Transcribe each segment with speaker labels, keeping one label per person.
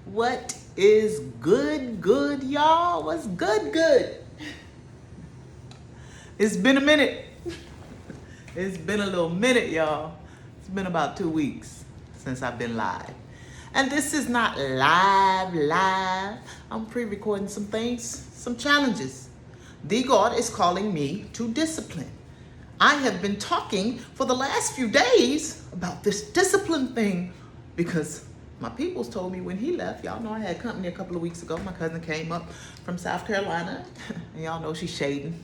Speaker 1: What is good, y'all? What's good? It's been a minute. It's been a little minute, y'all. It's been about 2 weeks since I've been live. And this is not live. I'm pre-recording some things, some challenges. The God is calling me to discipline. I have been talking for the last few days about this discipline thing because my peoples told me when he left. Y'all know I had company a couple of weeks ago. My cousin came up from South Carolina. And y'all know she's shading.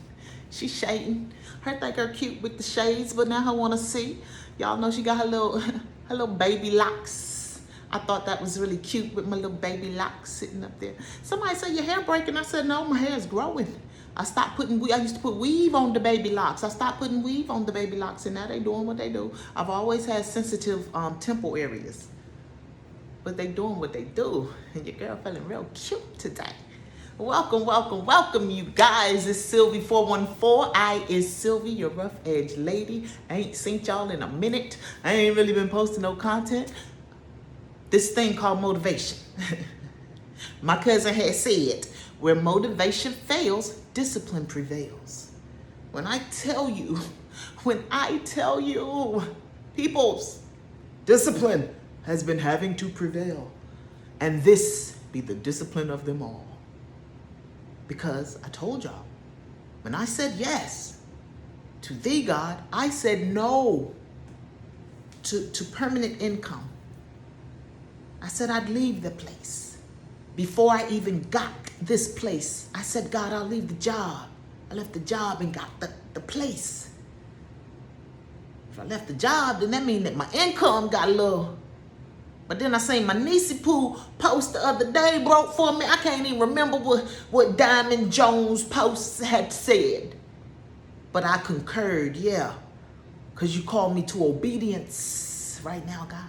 Speaker 1: She's shading. Her think her cute with the shades, but now I want to see. Y'all know she got her little baby locks. I thought that was really cute with my little baby locks sitting up there. Somebody said, your hair breaking. I said, no, my hair is growing. I used to put weave on the baby locks. I stopped putting weave on the baby locks, and now they doing what they do. I've always had sensitive temple areas, but they doing what they do. And your girl feeling real cute today. Welcome, you guys. It's Sylvie414. I is Sylvie, your rough edge lady. I ain't seen y'all in a minute. I ain't really been posting no content. This thing called motivation. My cousin had said, where motivation fails, discipline prevails. When I tell you, peoples, discipline has been having to prevail. And this be the discipline of them all. Because I told y'all, when I said yes to thee, God, I said no to permanent income. I said I'd leave the place. Before I even got this place, I said, God, I'll leave the job. I left the job and got the place. If I left the job, then that means that my income got low. But then I seen my niecey Pooh post the other day broke for me. I can't even remember what Diamond Jones post had said. But I concurred, yeah. Because you called me to obedience right now, God.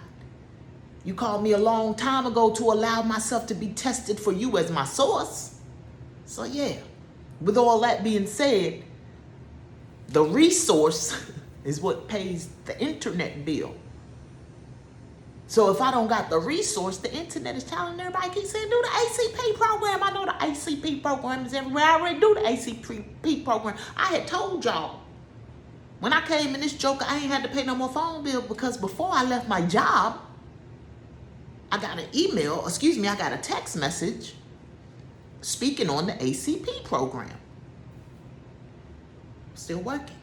Speaker 1: You called me a long time ago to allow myself to be tested for you as my source. So yeah, with all that being said, the resource is what pays the internet bill. So if I don't got the resource, the internet is telling everybody, keep saying, do the ACP program. I know the ACP program is everywhere. I already do the ACP program. I had told y'all, when I came in this joker, I ain't had to pay no more phone bill because before I left my job, I got a text message speaking on the ACP program. Still working.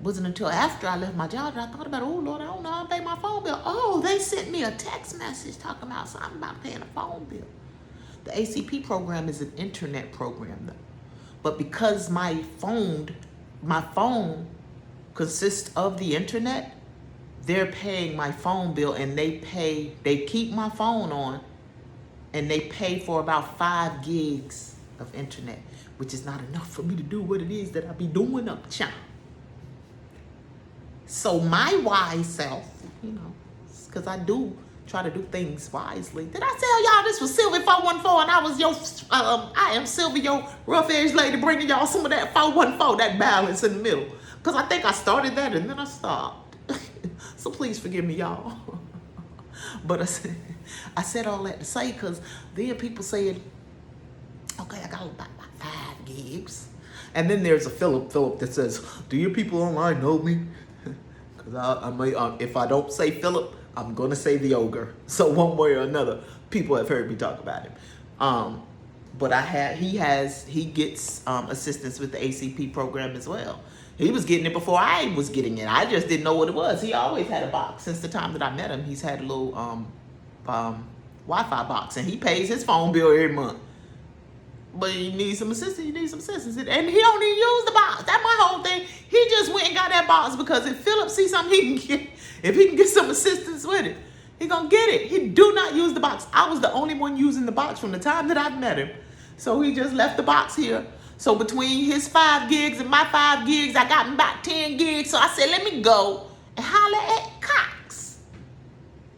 Speaker 1: Wasn't until after I left my job that I thought about, oh Lord, I don't know how to pay my phone bill. Oh, they sent me a text message talking about something about paying a phone bill. The ACP program is an internet program though. But because my phone consists of the internet, they're paying my phone bill and they keep my phone on and they pay for about 5 gigs of internet, which is not enough for me to do what it is that I be doing up child. So my wise self, because I do try to do things wisely. Did I tell y'all this was Sylvie414 and I am Sylvie, your rough edge lady, bringing y'all some of that 414, that balance in the middle. Because I think I started that and then I stopped. So please forgive me, y'all. But I said all that to say because then people said, okay, I got about 5 gigs. And then there's a Philip that says, do your people online know me? Because I may, if I don't say Philip, I'm going to say the ogre. So one way or another, people have heard me talk about him. But he gets assistance with the ACP program as well. He was getting it before I was getting it. I just didn't know what it was. He always had a box. Since the time that I met him, he's had a little Wi-Fi box. And he pays his phone bill every month. But he needs some assistance. And he don't even use the box. That's my whole thing. He just went and got that box because if Philip sees something he can get, if he can get some assistance with it, he gonna get it. He do not use the box. I was the only one using the box from the time that I've met him. So he just left the box here. So between his 5 gigs and my 5 gigs, I got about 10 gigs. So I said, let me go and holler at Cox.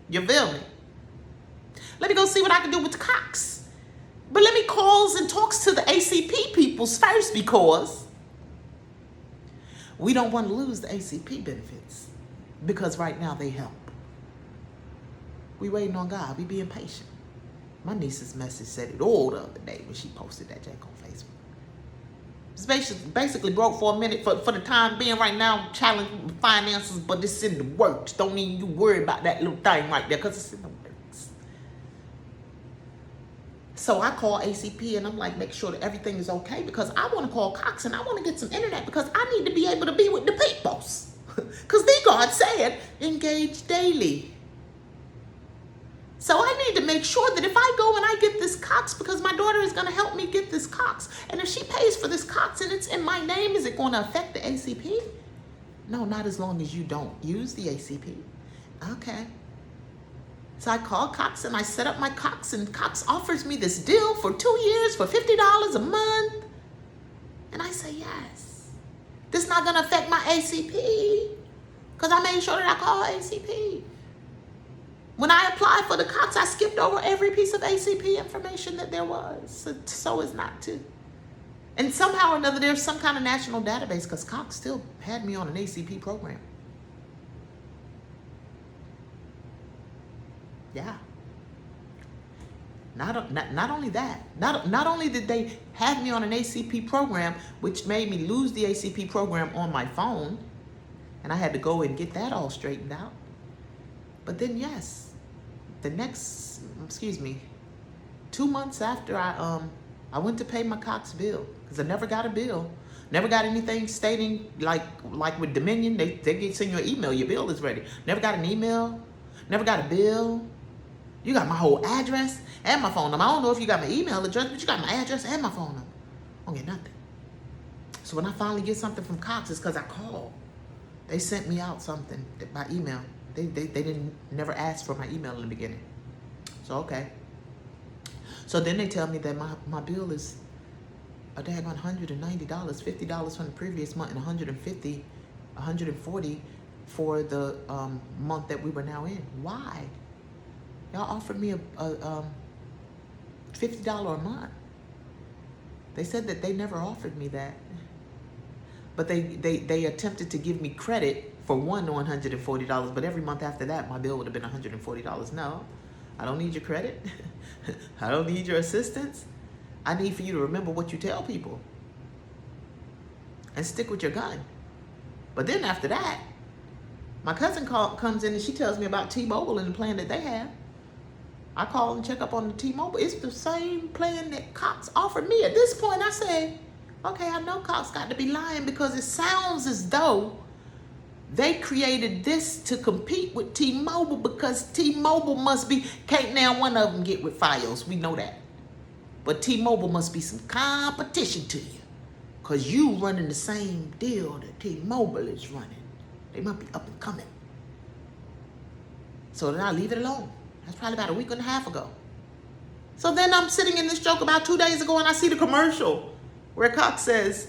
Speaker 1: You feel me? Let me go see what I can do with the Cox. But let me calls and talks to the ACP peoples first because we don't want to lose the ACP benefits because right now they help. We waiting on God. We being patient. My niece's message said it all the other day when she posted that jank on Facebook. It's basically broke for a minute for the time being right now, challenging with finances, but it's in the works. Don't even you worry about that little thing right there because it's in the works. So I call ACP and I'm like, make sure that everything is okay because I want to call Cox and I want to get some internet because I need to be able to be with the peoples. Because the God said, engage daily. So I need to make sure that if I go and I get this Cox, because my daughter is going to help me get this Cox, and if she pays for this Cox and it's in my name, is it going to affect the ACP? No, not as long as you don't use the ACP. Okay. So I call Cox and I set up my Cox, and Cox offers me this deal for 2 years for $50 a month. And I say, yes. This is not going to affect my ACP because I made sure that I call ACP. When I applied for the Cox, I skipped over every piece of ACP information that there was, so as not to. And somehow or another, there's some kind of national database because Cox still had me on an ACP program. Yeah. Not only that, not only did they have me on an ACP program, which made me lose the ACP program on my phone, and I had to go and get that all straightened out. But then, yes, the next, 2 months after I went to pay my Cox bill, because I never got a bill, never got anything stating, like with Dominion, they send you an email, your bill is ready. Never got an email, never got a bill. You got my whole address and my phone number. I don't know if you got my email address, but you got my address and my phone number. I don't get nothing. So when I finally get something from Cox, it's because I called. They sent me out something by email. They didn't never ask for my email in the beginning. So okay. So then they tell me that my bill is a daggone $190, $50 from the previous month, and $140 for the month that we were now in. Why? Y'all offered me a $50 a month. They said that they never offered me that. But they attempted to give me credit for one $140, but every month after that, my bill would have been $140. No, I don't need your credit. I don't need your assistance. I need for you to remember what you tell people and stick with your gun. But then after that, my cousin comes in and she tells me about T-Mobile and the plan that they have. I call and check up on the T-Mobile. It's the same plan that Cox offered me. At this point, I say, okay, I know Cox got to be lying because it sounds as though they created this to compete with T-Mobile because T-Mobile must be, can't now one of them get with Fios. We know that. But T-Mobile must be some competition to you because you running the same deal that T-Mobile is running. They might be up and coming. So then I leave it alone. That's probably about a week and a half ago. So then I'm sitting in this joke about 2 days ago and I see the commercial where Cox says,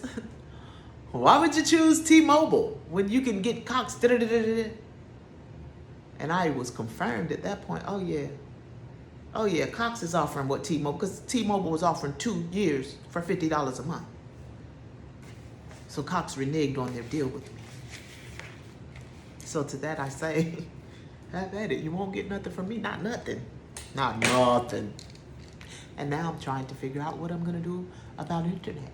Speaker 1: why would you choose T-Mobile when you can get Cox? And I was confirmed at that point. Oh yeah, Cox is offering what T-Mobile, because T-Mobile was offering 2 years for $50 a month. So Cox reneged on their deal with me. So to that I say, have at it. You won't get nothing from me. Not nothing. Not nothing. And now I'm trying to figure out what I'm going to do about internet.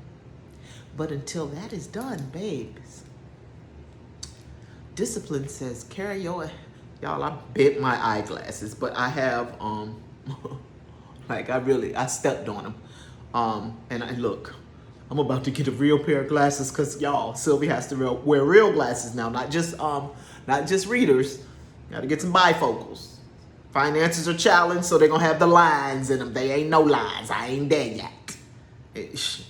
Speaker 1: But until that is done, babes, discipline says carry your, y'all, I bent my eyeglasses, but I have, like I stepped on them. And I look, I'm about to get a real pair of glasses because y'all, Sylvie has to wear real glasses now, not just readers. Got to get some bifocals. Finances are challenged, so they're going to have the lines in them. They ain't no lines. I ain't there yet. If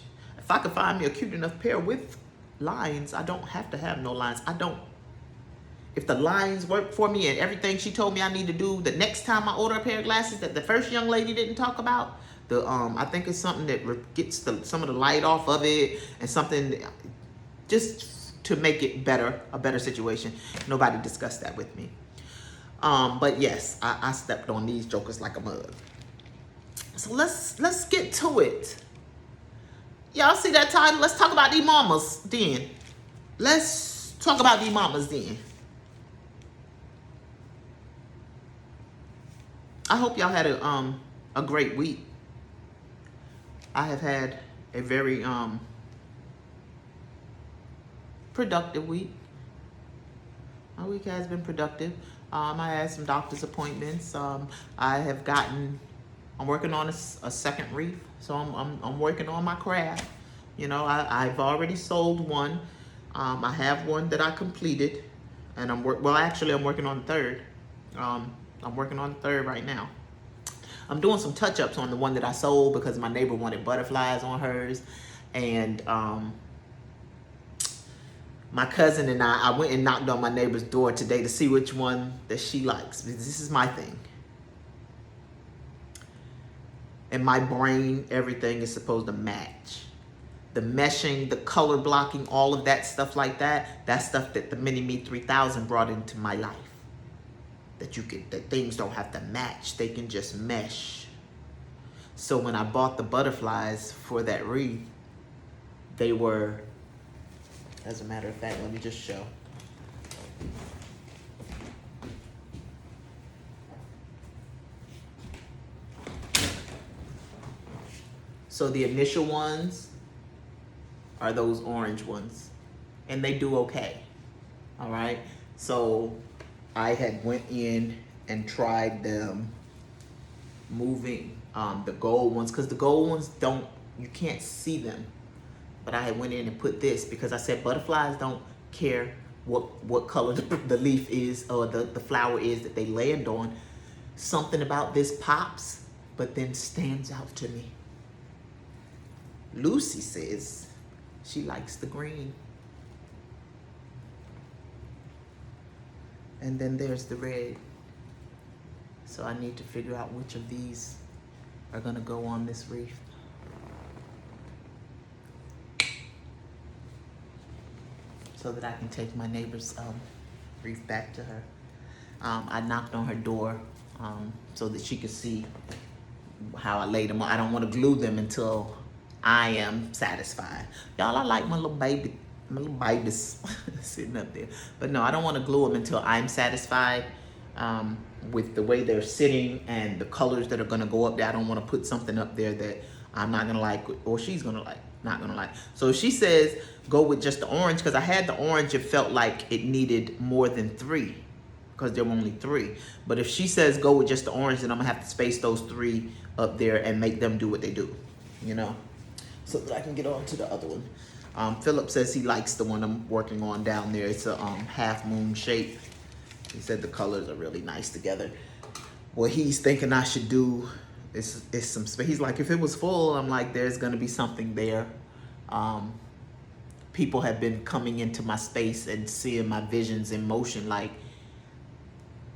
Speaker 1: I could find me a cute enough pair with lines, I don't have to have no lines. I don't. If the lines work for me and everything she told me I need to do, the next time I order a pair of glasses that the first young lady didn't talk about, I think it's something that gets some of the light off of it and something just to make it better, a better situation. Nobody discussed that with me. But yes, I stepped on these jokers like a mug. So let's get to it. Y'all see that title? Let's talk about these mamas then. Let's talk about these mamas then. I hope y'all had a a great week. I have had a very productive week. My week has been productive. I had some doctor's appointments. I'm working on a second wreath, so I'm working on my craft. You know, I've already sold one. I have one that I completed, and I'm working on the third. I'm working on the third right now. I'm doing some touch-ups on the one that I sold because my neighbor wanted butterflies on hers, and my cousin and I went and knocked on my neighbor's door today to see which one that she likes. This is my thing. In my brain, everything is supposed to match. The meshing, the color blocking, all of that stuff like that, that's stuff that the Mini-Me 3000 brought into my life. That things don't have to match, they can just mesh. So when I bought the butterflies for that wreath, they were, as a matter of fact, let me just show. So the initial ones are those orange ones, and they do okay, all right? So I had went in and tried them moving the gold ones, because the gold ones you can't see them. But I had went in and put this because I said butterflies don't care what color the leaf is or the flower is that they land on. Something about this pops, but then stands out to me. Lucy says she likes the green. And then there's the red. So I need to figure out which of these are gonna go on this wreath. So that I can take my neighbor's wreath back to her. I knocked on her door so that she could see how I laid them on. I don't want to glue them until I am satisfied. Y'all, I like my little babies sitting up there. But no, I don't want to glue them until I'm satisfied with the way they're sitting and the colors that are going to go up there. I don't want to put something up there that I'm not going to like or she's going to like, not going to like. So if she says go with just the orange, because I had the orange, it felt like it needed more than 3 because there were only 3. But if she says go with just the orange, then I'm going to have to space those 3 up there and make them do what they do, you know, so that I can get on to the other one. Philip says he likes the one I'm working on down there. It's a half moon shape. He said the colors are really nice together. What he's thinking I should do is some space. He's like, if it was full, I'm like, there's gonna be something there. People have been coming into my space and seeing my visions in motion. Like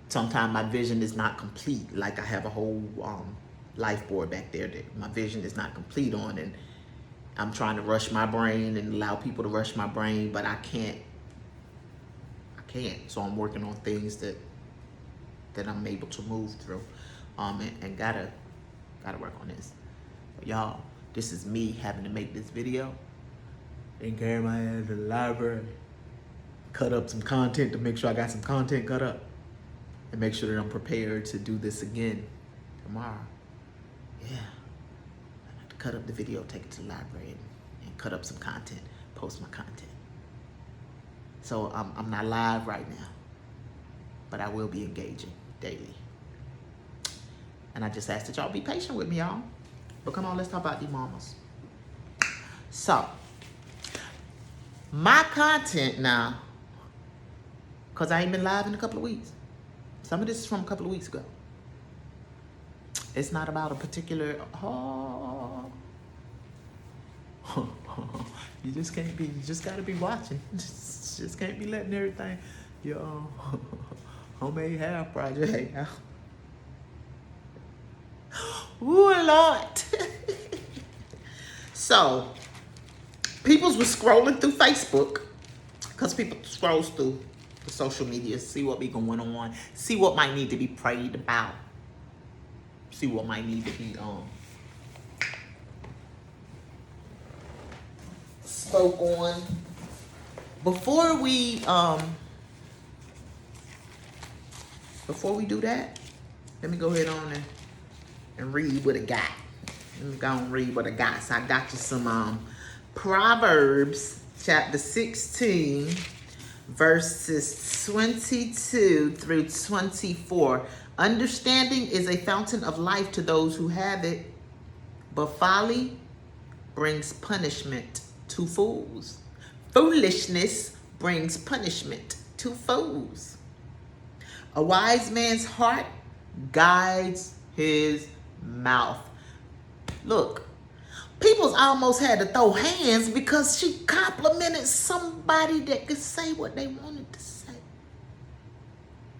Speaker 1: sometimes my vision is not complete. Like I have a whole life board back there that my vision is not complete on, and I'm trying to rush my brain and allow people to rush my brain, but I can't. So I'm working on things that I'm able to move through, and gotta work on this. But y'all, this is me having to make this video and carry my ass to the library, cut up some content to make sure I got some content cut up, and make sure that I'm prepared to do this again tomorrow. Yeah. I have to cut up the video, take it to the library, and cut up some content, post my content. So I'm not live right now, but I will be engaging daily. And I just ask that y'all be patient with me, y'all. But come on, let's talk about these mamas. So, my content now, because I ain't been live in a couple of weeks. Some of this is from a couple of weeks ago. It's not about a particular, you just can't be, you just gotta be watching. Just can't be letting everything, your homemade half project. Ooh, Lord. So, peoples was scrolling through Facebook, because people scrolls through the social media, see what be going on, see what might need to be prayed about, see what might need to be spoke on. Before we do that, let me go ahead on and and read what I got. Let me go and read what I got. So I got you some Proverbs chapter 16, verses 22 through 24. Understanding is a fountain of life to those who have it, but folly brings punishment to fools. Foolishness brings punishment to fools. A wise man's heart guides his mouth. Look, people's almost had to throw hands because she complimented somebody that could say what they wanted to say.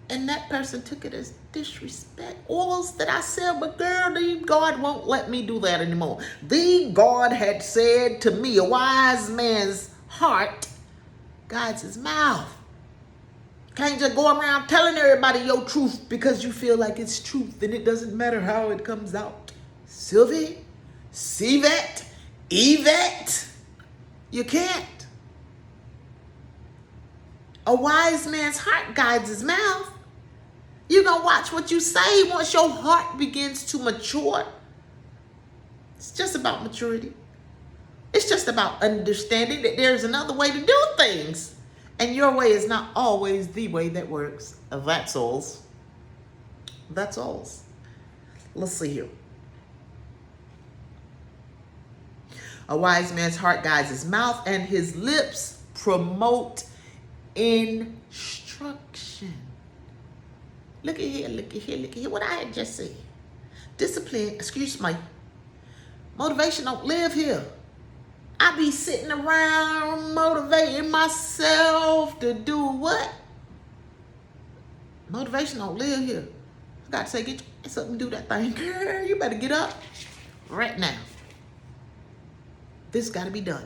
Speaker 1: And that person took it as disrespect. All that I said, but girl, God won't let me do that anymore. God had said to me, a wise man's heart guides his mouth. Can't just go around telling everybody your truth because you feel like it's truth and it doesn't matter how it comes out. Sylvie, Yvette, you can't. A wise man's heart guides his mouth. You're going to watch what you say once your heart begins to mature. It's just about maturity. It's just about understanding that there's another way to do things. And your way is not always the way that works. That's all. That's all. Let's see here. A wise man's heart guides his mouth, and his lips promote instruction. Look at here, look at here, look at here. What I had just said. Discipline, excuse me. Motivation don't live here. I be sitting around motivating myself to do what? Motivation don't live here. I got to say, get your ass up and do that thing. Girl, you better get up right now. This got to be done.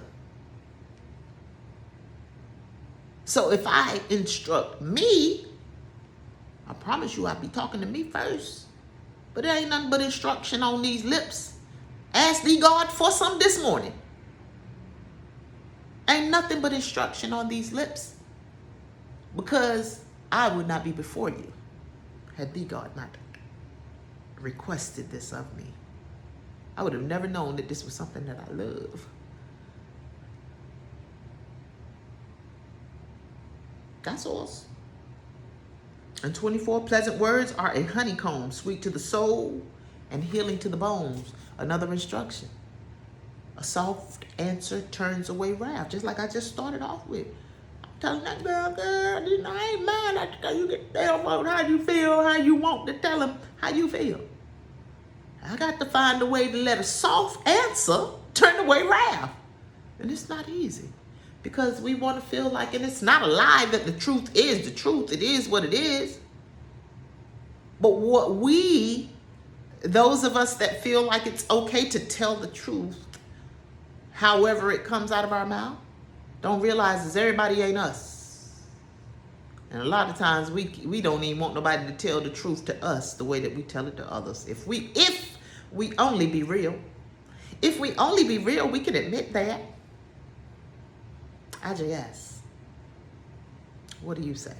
Speaker 1: So if I instruct me, I promise you I'll be talking to me first. But there ain't nothing but instruction on these lips. Ask thee God for some this morning. Ain't nothing but instruction on these lips. Because I would not be before you had thee God not requested this of me. I would have never known that this was something that I love. That's all. And 24 pleasant words are a honeycomb, sweet to the soul and healing to the bones. Another instruction. A soft answer turns away wrath, just like I just started off with. I'm telling that girl, you know, I ain't mad at you. You get tell about how you feel, how you want to tell them how you feel. I got to find a way to let a soft answer turn away wrath. And it's not easy. Because we want to feel like, and it's not a lie that the truth is the truth. It is what it is. But what those of us that feel like it's okay to tell the truth, however it comes out of our mouth, don't realize is everybody ain't us. And a lot of times we don't even want nobody to tell the truth to us the way that we tell it to others. If we only be real. If we only be real, we can admit that. I just ask. What do you say?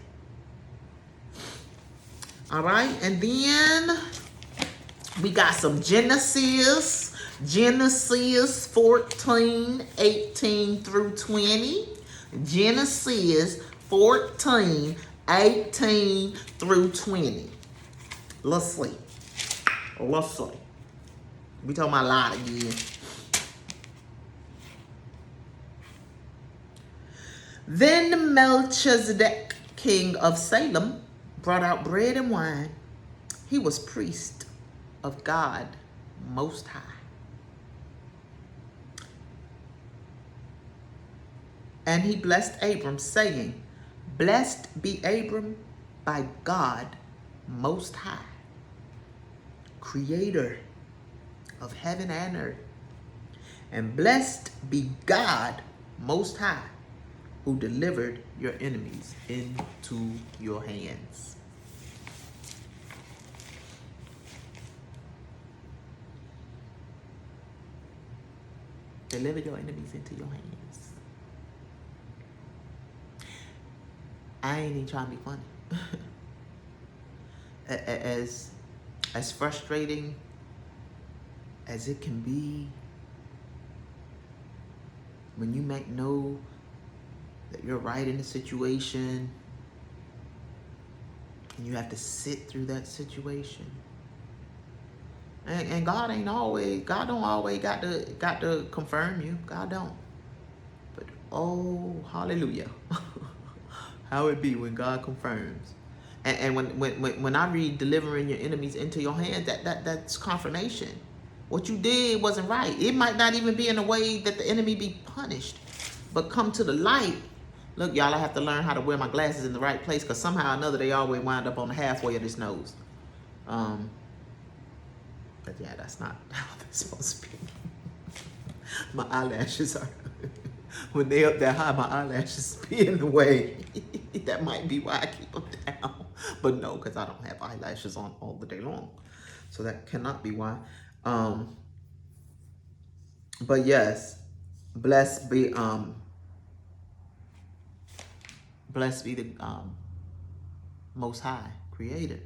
Speaker 1: All right, and then we got some Genesis 14, 18 through 20. Genesis 14, 18 through 20. Let's see. We talking about a lot again. Then Melchizedek, king of Salem, brought out bread and wine. He was priest of God Most High. And he blessed Abram, saying, Blessed be Abram by God Most High, creator of heaven and earth. And blessed be God Most High, who delivered your enemies into your hands. Deliver your enemies into your hands. I ain't even trying to be funny. As frustrating as it can be when you might know that you're right in a situation and you have to sit through that situation. And God don't always got to confirm you. God don't. But oh, hallelujah. How it be when God confirms. And when I read delivering your enemies into your hands, that's confirmation. What you did wasn't right. It might not even be in a way that the enemy be punished, but come to the light. Look, y'all, I have to learn how to wear my glasses in the right place, because somehow or another they always wind up on the halfway of this nose. But yeah, that's not how they're supposed to be. My eyelashes are, when they up that high, my eyelashes be in the way. That might be why I keep them down. But no, because I don't have eyelashes on all the day long. So that cannot be why. But yes, blessed be the Most High Creator.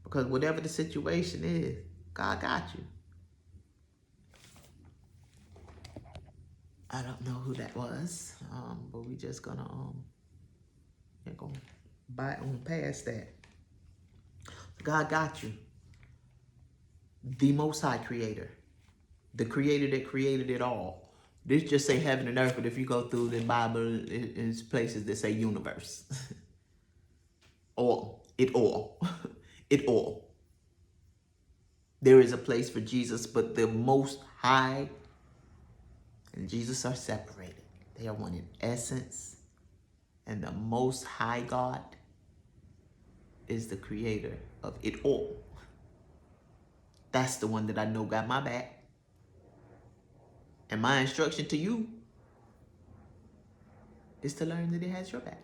Speaker 1: Because whatever the situation is, God got you. I don't know who that was, but we just gonna bite on past that. God got you. The Most High Creator, the Creator that created it all. This just say heaven and earth, but if you go through the Bible, it's places that say universe. All, it all, it all. There is a place for Jesus, but the Most High and Jesus are separated. They are one in essence, and the Most High God is the creator of it all. That's the one that I know got my back. And my instruction to you is to learn that it has your back.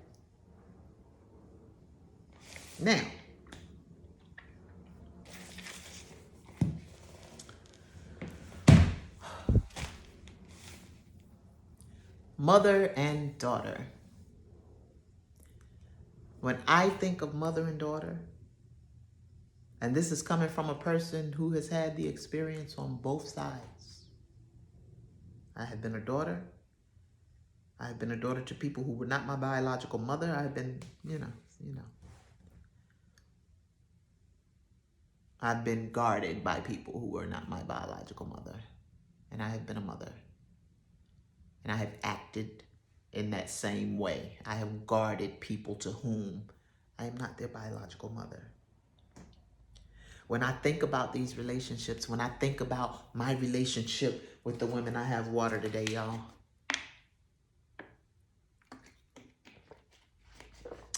Speaker 1: Now, mother and daughter. When I think of mother and daughter, and this is coming from a person who has had the experience on both sides. I have been a daughter. I have been a daughter to people who were not my biological mother. I have been, I've been guarded by people who were not my biological mother. And I have been a mother. And I have acted in that same way. I have guarded people to whom I am not their biological mother. When I think about these relationships, when I think about my relationship with the women I have water today, y'all.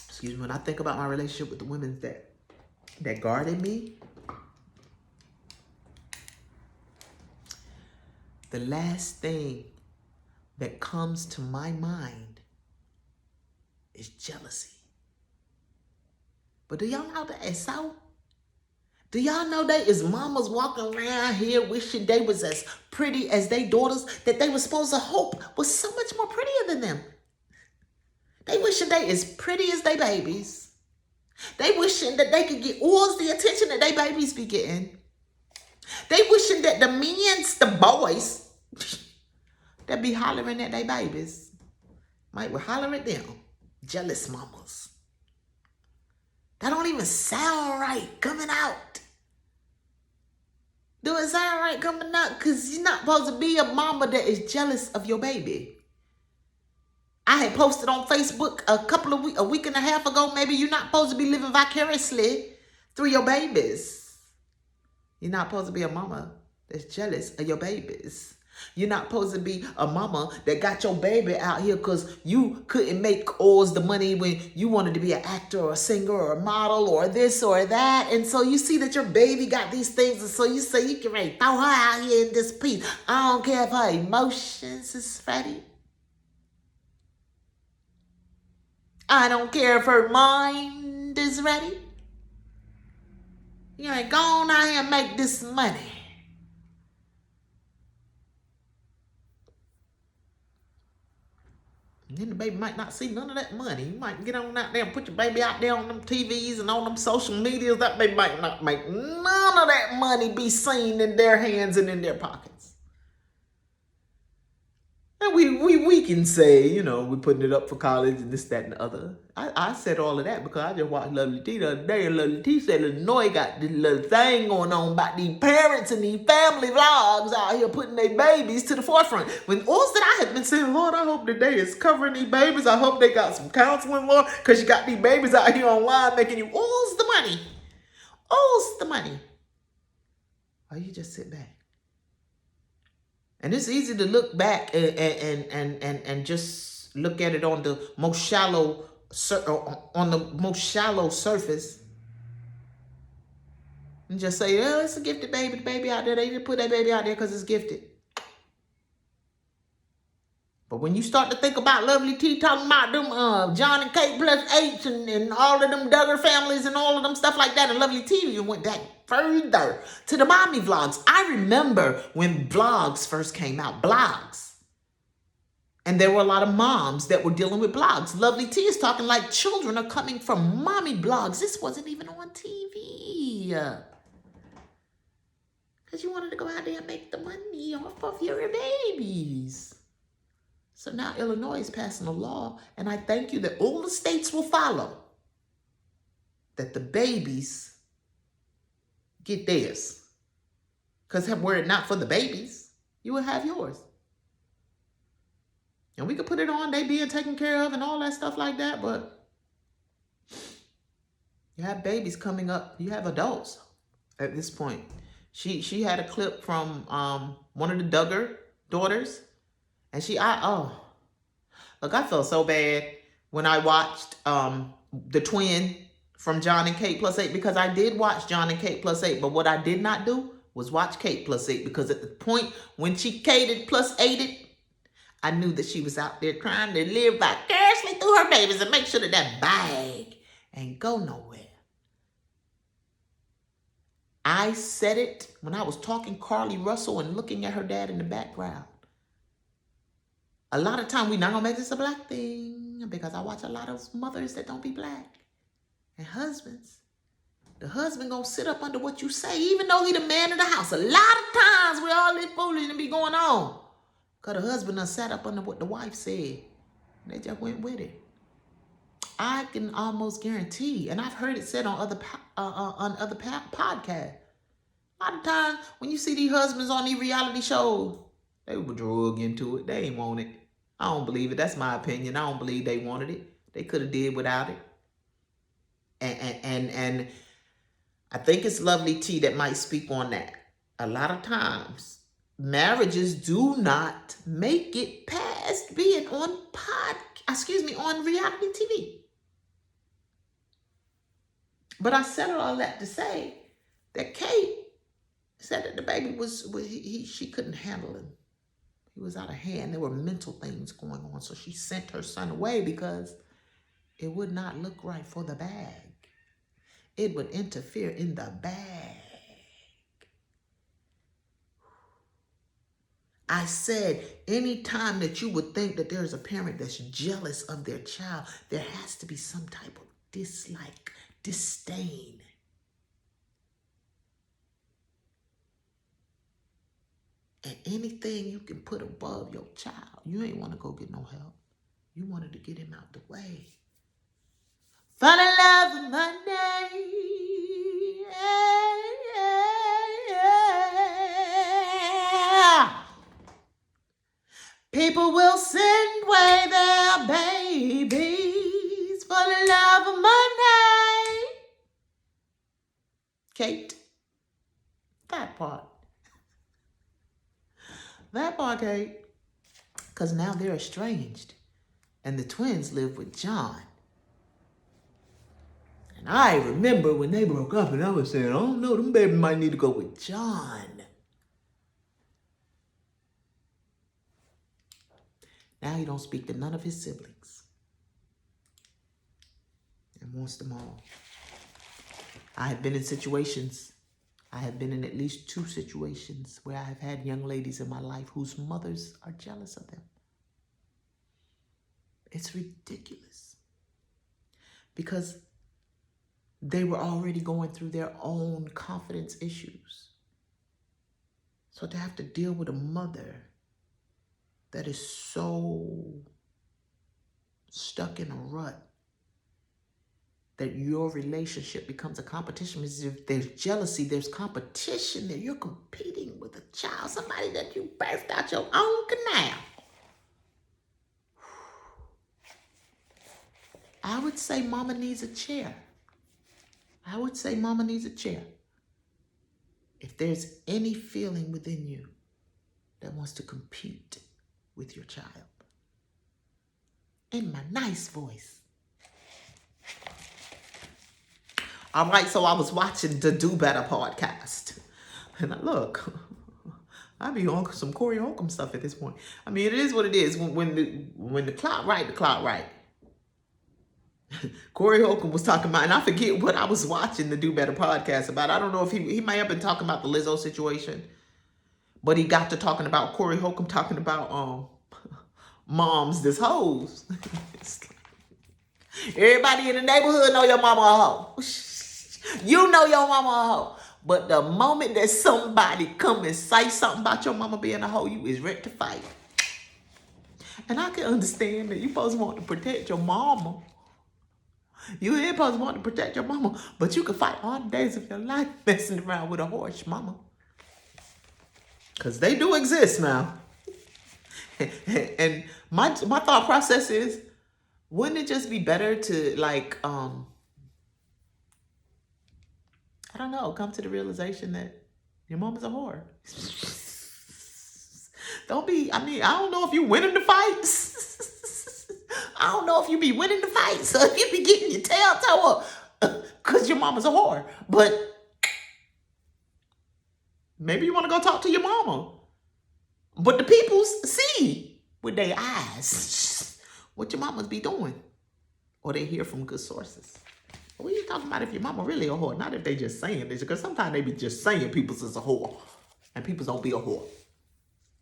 Speaker 1: Excuse me. When I think about my relationship with the women that guarded me, the last thing that comes to my mind is jealousy. But do y'all know that it's so? Do y'all know there is mamas walking around here wishing they was as pretty as their daughters that they were supposed to hope was so much more prettier than them? They wishing they as pretty as they babies. They wishing that they could get all the attention that they babies be getting. They wishing that the boys, that be hollering at their babies, might be hollering at them. Jealous mamas. That don't even sound right coming out. Do it sound right coming out? Because you're not supposed to be a mama that is jealous of your baby. I had posted on Facebook a week and a half ago, maybe you're not supposed to be living vicariously through your babies. You're not supposed to be a mama that's jealous of your babies. You're not supposed to be a mama that got your baby out here because you couldn't make all the money when you wanted to be an actor or a singer or a model or this or that. And so you see that your baby got these things. And so you say you can ready throw her out here in this piece. I don't care if her emotions is ready. I don't care if her mind is ready. You ain't going out here and make this money. And then the baby might not see none of that money. You might get on out there and put your baby out there on them TVs and on them social medias. That baby might not make none of that money be seen in their hands and in their pockets. And we can say, you know, we're putting it up for college and this, that, and the other. I said all of that because I just watched Lovely T the other day, and Lovely T said Illinois got this little thing going on about these parents and these family vlogs out here putting their babies to the forefront. When all that I had been saying, Lord, I hope the day is covering these babies. I hope they got some counseling, Lord, because you got these babies out here online making you all's the money. All's the money. Or you just sit back. And it's easy to look back and just look at it on the most shallow surface and just say, oh, it's a gifted baby. The baby out there, they just put that baby out there because it's gifted. But when you start to think about Lovely T talking about them John and Kate plus H and all of them Duggar families and all of them stuff like that, and Lovely T went back further to the mommy vlogs. I remember when vlogs first came out, blogs. And there were a lot of moms that were dealing with blogs. Lovely T is talking like children are coming from mommy blogs. This wasn't even on TV. Because you wanted to go out there and make the money off of your babies. So now Illinois is passing a law, and I thank you that all the states will follow, that the babies get theirs. Because were it not for the babies, you would have yours. And we could put it on, they being taken care of and all that stuff like that, but you have babies coming up. You have adults at this point. She had a clip from one of the Duggar daughters, and look, I felt so bad when I watched the twin from John and Kate plus 8, because I did watch John and Kate plus 8, but what I did not do was watch Kate plus 8, because at the point when she Kated plus 8'd, I knew that she was out there trying to live vicariously through her babies and make sure that that bag ain't go nowhere. I said it when I was talking Carly Russell and looking at her dad in the background. A lot of time, we're not going to make this a black thing, because I watch a lot of mothers that don't be black. And husbands. The husband going to sit up under what you say, even though he the man of the house. A lot of times where all this foolishness be going on, because the husband done sat up under what the wife said. They just went with it. I can almost guarantee, and I've heard it said on other podcasts, a lot of times when you see these husbands on these reality shows, they were drug into it. They ain't want it. I don't believe it. That's my opinion. I don't believe they wanted it. They could have did without it. And I think it's Lovely T that might speak on that. A lot of times, marriages do not make it past being on on reality TV. But I said all that to say that Kate said that the baby she couldn't handle him. He was out of hand. There were mental things going on. So she sent her son away because it would not look right for the bag. It would interfere in the bag. I said, anytime that you would think that there's a parent that's jealous of their child, there has to be some type of dislike, disdain. And anything you can put above your child, you ain't want to go get no help. You wanted to get him out the way. Fall in love with money. Yeah. People will send away their babies for the love of money. Kate, that part. That part, Kate. Because now they're estranged. And the twins live with John. And I remember when they broke up and I was saying, oh no, them babies might need to go with John. Now he don't speak to none of his siblings. And wants them all. I have been in situations, I have been in at least 2 situations where I have had young ladies in my life whose mothers are jealous of them. It's ridiculous. Because they were already going through their own confidence issues. So to have to deal with a mother that is so stuck in a rut that your relationship becomes a competition. Because if there's jealousy, there's competition there. You're competing with a child, somebody that you birthed out your own canal. I would say mama needs a chair. I would say mama needs a chair. If there's any feeling within you that wants to compete with your child. In my nice voice. All right, so I was watching the Do Better podcast. And look, I be on some Corey Holcomb stuff at this point. I mean, it is what it is. When the clock right, the clock right. Corey Holcomb was talking about, and I forget what I was watching the Do Better podcast about. I don't know if he might have been talking about the Lizzo situation. But he got to talking about Corey Holcomb talking about moms, this hoes. Everybody in the neighborhood know your mama a hoe. You know your mama a hoe. But the moment that somebody come and say something about your mama being a hoe, you is ready to fight. And I can understand that you supposed to want to protect your mama. You ain't supposed to want to protect your mama. But you can fight all the days of your life messing around with a horse mama. Because they do exist now. And my thought process is, wouldn't it just be better to like, I don't know, come to the realization that your mom is a whore? Don't be, I mean, I don't know if you winning the fights. I don't know if you be winning the fights. So you be getting your tail toe up because your mama's a whore. But maybe you want to go talk to your mama. But the people see with their eyes what your mamas be doing. Or they hear from good sources. What are you talking about if your mama really a whore? Not if they just saying this. Because sometimes they be just saying people's is a whore. And people don't be a whore.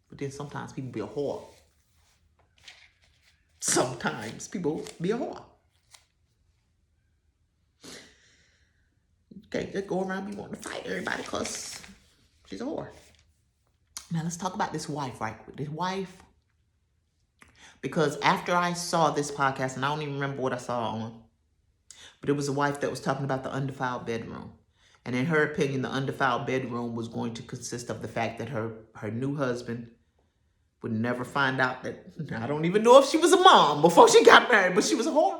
Speaker 1: But then sometimes people be a whore. Sometimes people be a whore. You can't just go around be wanting to fight everybody because she's a whore. Now let's talk about this wife right quick. This wife, because after I saw this podcast, and I don't even remember what I saw on, but it was a wife that was talking about the undefiled bedroom. And in her opinion, the undefiled bedroom was going to consist of the fact that her new husband would never find out that, I don't even know if she was a mom before she got married, but she was a whore.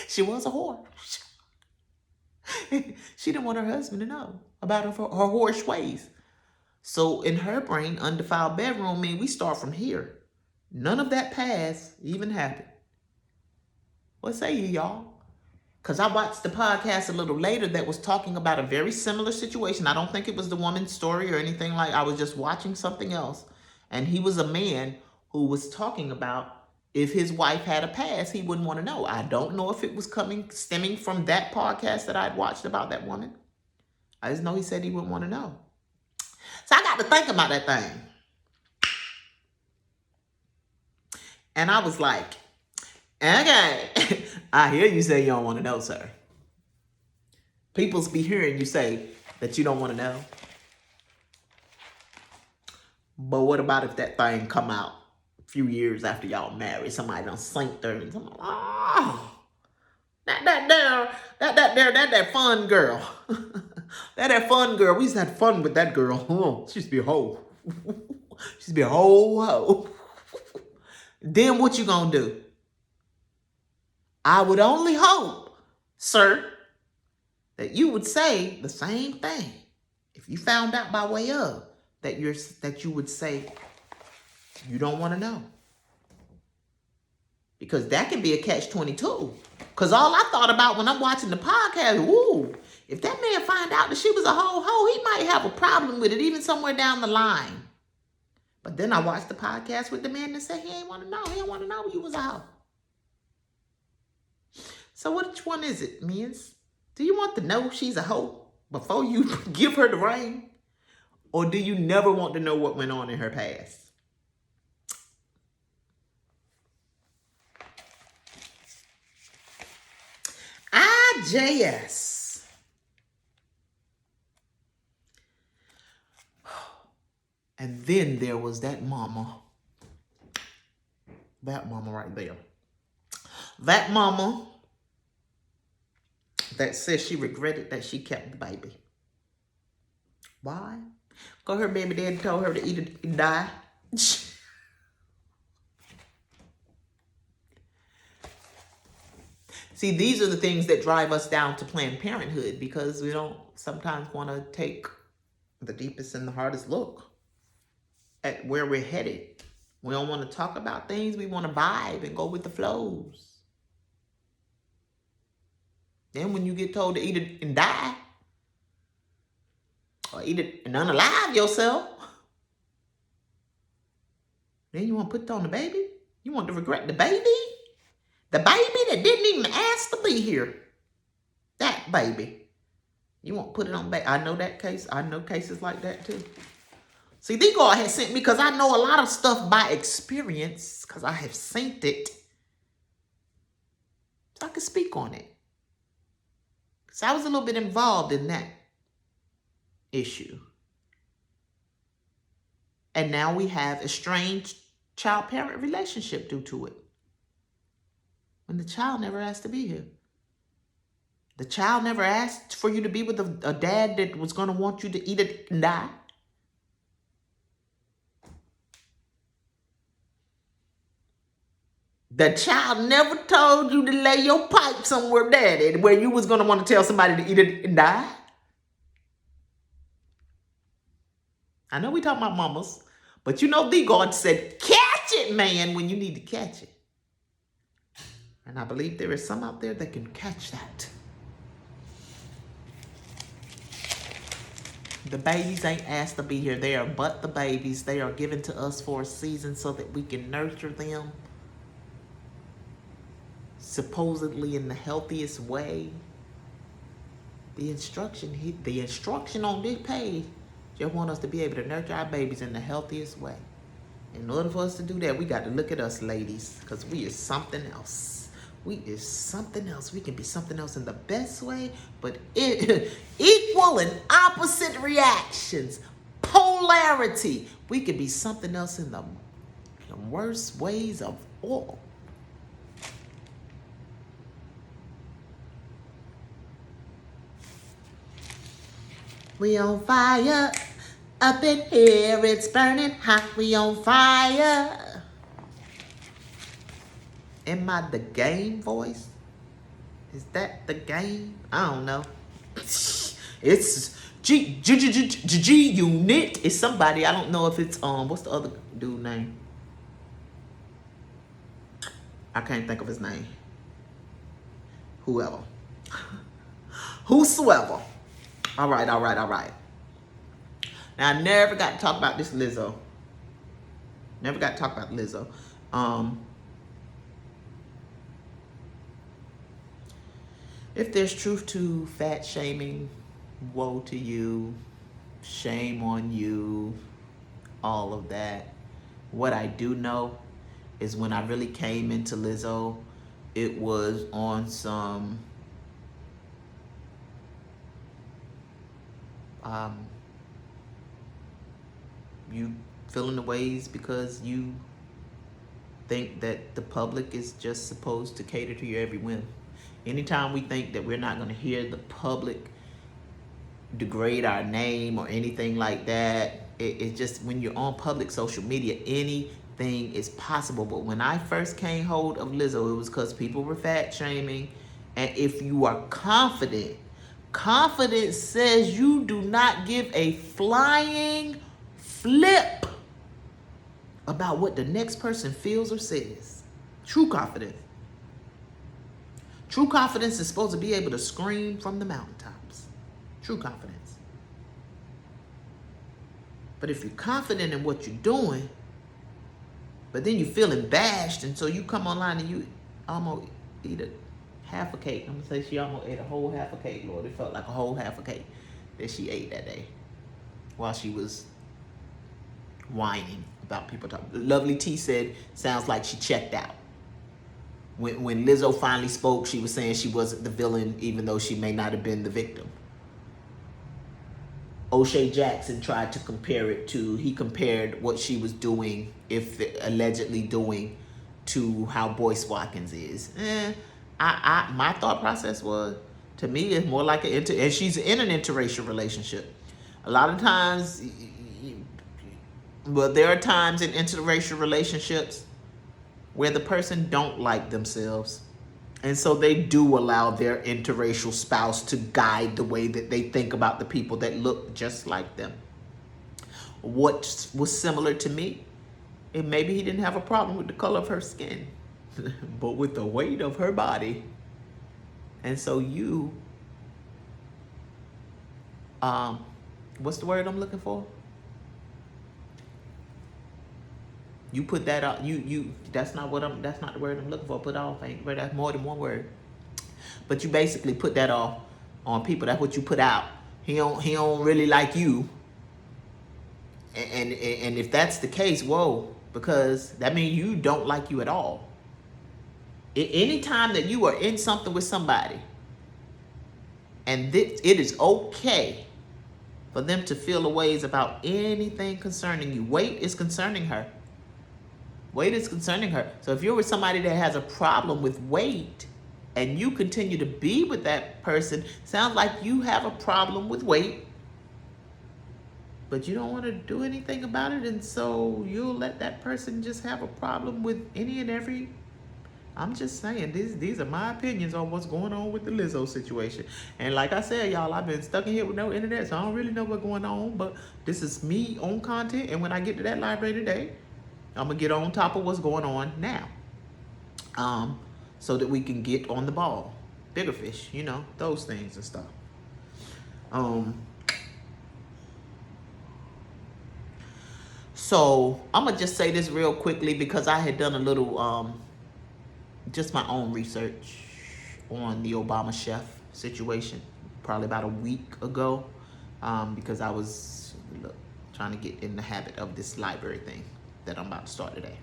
Speaker 1: She was a whore. She didn't want her husband to know about her whorish ways. So in her brain, undefiled bedroom mean we start from here. None of that past even happened. What say you, y'all? Because I watched the podcast a little later that was talking about a very similar situation. I don't think it was the woman's story or anything like. I was just watching something else. And he was a man who was talking about if his wife had a past, he wouldn't want to know. I don't know if it was stemming from that podcast that I'd watched about that woman. I just know he said he wouldn't want to know. So I got to think about that thing. And I was like, okay, I hear you say you don't want to know, sir. People's be hearing you say that you don't want to know. But what about if that thing come out a few years after y'all married? Somebody done synced her and somebody, oh, that fun girl. that fun girl. We used to have fun with that girl. Oh, she used to be a hoe. She used to be a whole hoe. Then what you gonna do? I would only hope, sir, that you would say the same thing. If you found out by way of that you would say you don't want to know. Because that can be a catch-22. Because all I thought about when I'm watching the podcast, ooh, if that man find out that she was a hoe, he might have a problem with it even somewhere down the line. But then I watched the podcast with the man that said he ain't want to know. He didn't want to know you was a hoe. So which one is it, Miz? Do you want to know she's a hoe before you give her the ring? Or do you never want to know what went on in her past? JS. And then there was that mama. That mama right there. That mama that says she regretted that she kept the baby. Why? Because her baby daddy told her to eat it and die. See, these are the things that drive us down to Planned Parenthood, because we don't sometimes want to take the deepest and the hardest look at where we're headed. We don't want to talk about things. We want to vibe and go with the flows. Then when you get told to eat it and die, or eat it and unalive yourself, then you want to put it on the baby? You want to regret the baby? The baby that didn't even ask to be here. That baby. You want to put it on baby? I know that case. I know cases like that too. See, these God has sent me because I know a lot of stuff by experience, because I have seen it. So I can speak on it. Because I was a little bit involved in that issue. And now we have a strange child-parent relationship due to it. When the child never asked to be here. The child never asked for you to be with a dad that was going to want you to eat it and die. The child never told you to lay your pipe somewhere, daddy, where you was going to want to tell somebody to eat it and die. I know we talking about mamas, but you know the God said, catch it, man, when you need to catch it. And I believe there is some out there that can catch that. The babies ain't asked to be here. They are but the babies. They are given to us for a season so that we can nurture them supposedly in the healthiest way. The instruction on this page just want us to be able to nurture our babies in the healthiest way. In order for us to do that, we got to look at us, ladies, because we is something else. We is something else. We can be something else in the best way, but equal and opposite reactions, polarity. We can be something else in the worst ways of all. We on fire, up in here, it's burning hot, we on fire. Am I the game voice? Is that the game? I don't know. It's G Unit. It's somebody, I don't know if it's, what's the other dude name? I can't think of his name. Whoever. Whosoever. All right. Now, I never got to talk about this Lizzo. Never got to talk about Lizzo. If there's truth to fat shaming, woe to you, shame on you, all of that. What I do know is when I really came into Lizzo, it was on some you feeling the ways because you think that the public is just supposed to cater to your every whim. Anytime we think that we're not going to hear the public degrade our name or anything like that, it's just when you're on public social media, anything is possible. But when I first came hold of Lizzo, it was because people were fat shaming. And if you are confident, confidence says you do not give a flying flip about what the next person feels or says. True confidence. True confidence is supposed to be able to scream from the mountaintops. True confidence. But if you're confident in what you're doing, but then you're feeling bashed, and so you come online and you almost eat half a cake. I'm going to say she almost ate a whole half a cake, Lord. It felt like a whole half a cake that she ate that day while she was whining about people talking. Lovely T said, sounds like she checked out. When Lizzo finally spoke, she was saying she wasn't the villain, even though she may not have been the victim. O'Shea Jackson tried to compare it to, he compared what she was doing, if allegedly doing, to how Boyce Watkins is. My thought process was, to me, it's more like and she's in an interracial relationship. A lot of times, but there are times in interracial relationships where the person don't like themselves. And so they do allow their interracial spouse to guide the way that they think about the people that look just like them. What was similar to me, and maybe he didn't have a problem with the color of her skin, but with the weight of her body. And so you, what's the word I'm looking for? You put that up. That's not the word I'm looking for. Put off. That's more than one word. But you basically put that off on people. That's what you put out. He don't really like you. And if that's the case, whoa, because that means you don't like you at all. Anytime that you are in something with somebody, and it is okay for them to feel a ways about anything concerning you. Weight is concerning her. Weight is concerning her. So if you're with somebody that has a problem with weight and you continue to be with that person, sounds like you have a problem with weight, but you don't want to do anything about it, and so you'll let that person just have a problem with any and every. I'm just saying, these are my opinions on what's going on with the Lizzo situation. And like I said, y'all, I've been stuck in here with no internet, so I don't really know what's going on, but this is me on content, and when I get to that library today, I'm going to get on top of what's going on now, so that we can get on the ball. Bigger fish, those things and stuff. So I'm going to just say this real quickly because I had done a little, just my own research on the Obama chef situation probably about a week ago, because I was trying to get in the habit of this library thing that I'm about to start today.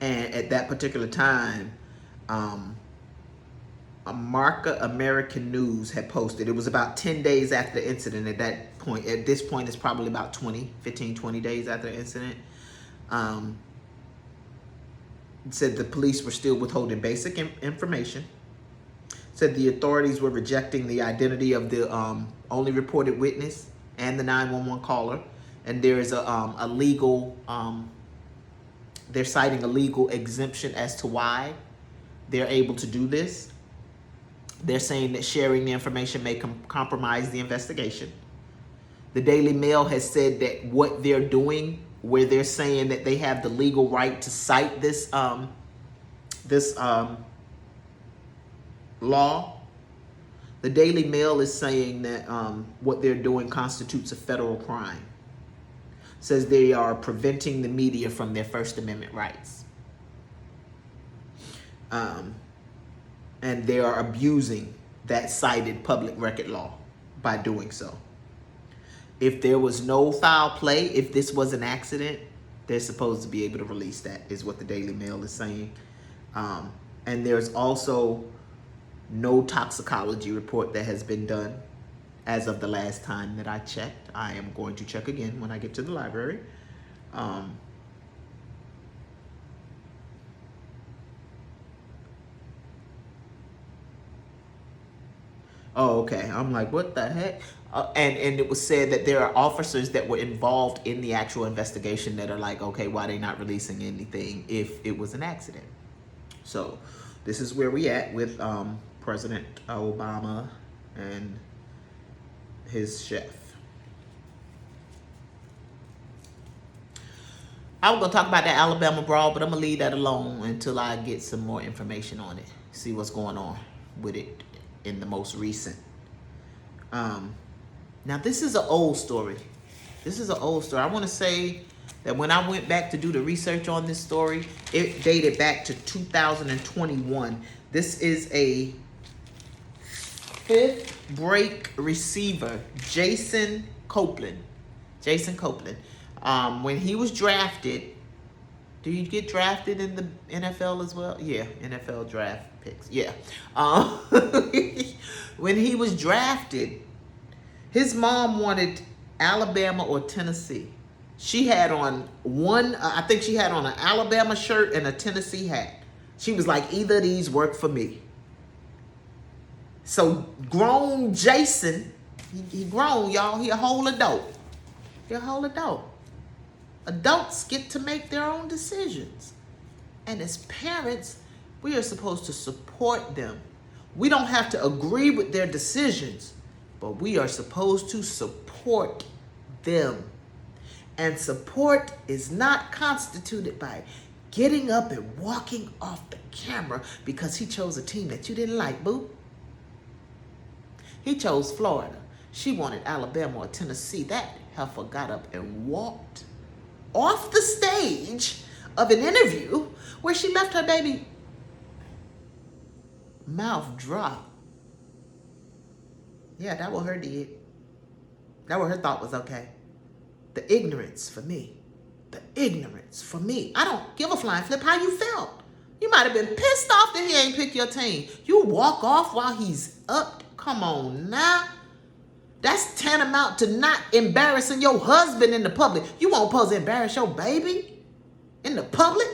Speaker 1: And at that particular time, Marca American News had posted, it was about 10 days after the incident at that point. At this point, it's probably about 15, 20 days after the incident. It said the police were still withholding basic information. Said the authorities were rejecting the identity of the only reported witness and the 911 caller. And there is a legal, they're citing a legal exemption as to why they're able to do this. They're saying that sharing the information may compromise the investigation. The Daily Mail has said that what they're doing, where they're saying that they have the legal right to cite this law, the Daily Mail is saying that what they're doing constitutes a federal crime. Says they are preventing the media from their First Amendment rights. And they are abusing that cited public record law by doing so. If there was no foul play, if this was an accident, they're supposed to be able to release that, is what the Daily Mail is saying. And there's also no toxicology report that has been done as of the last time that I checked. I am going to check again when I get to the library. Oh, okay. I'm like, what the heck? And it was said that there are officers that were involved in the actual investigation that are like, okay, why are they not releasing anything if it was an accident? So this is where we at with President Obama and his chef. I was going to talk about that Alabama brawl, but I'm going to leave that alone until I get some more information on it. See what's going on with it in the most recent. Now, this is an old story. I want to say that when I went back to do the research on this story, it dated back to 2021. This is a fifth break receiver, Jason Copeland. When he was drafted, Do you get drafted in the NFL as well? Yeah, NFL draft picks. Yeah. When he was drafted, his mom wanted Alabama or Tennessee. She had on I think she had on an Alabama shirt and a Tennessee hat. She was like, either of these work for me. So grown Jason, he grown, y'all. He a whole adult. He a whole adult. Adults get to make their own decisions. And as parents, we are supposed to support them. We don't have to agree with their decisions, but we are supposed to support them. And support is not constituted by getting up and walking off the camera because he chose a team that you didn't like, boo. He chose Florida. She wanted Alabama or Tennessee. That heifer got up and walked off the stage of an interview where she left her baby mouth drop. Yeah, that what her did. That what her thought was okay. The ignorance for me. The ignorance for me. I don't give a flying flip how you felt. You might have been pissed off that he ain't pick your team. You walk off while he's up. Come on now. That's tantamount to not embarrassing your husband in the public. You won't supposed to embarrass your baby in the public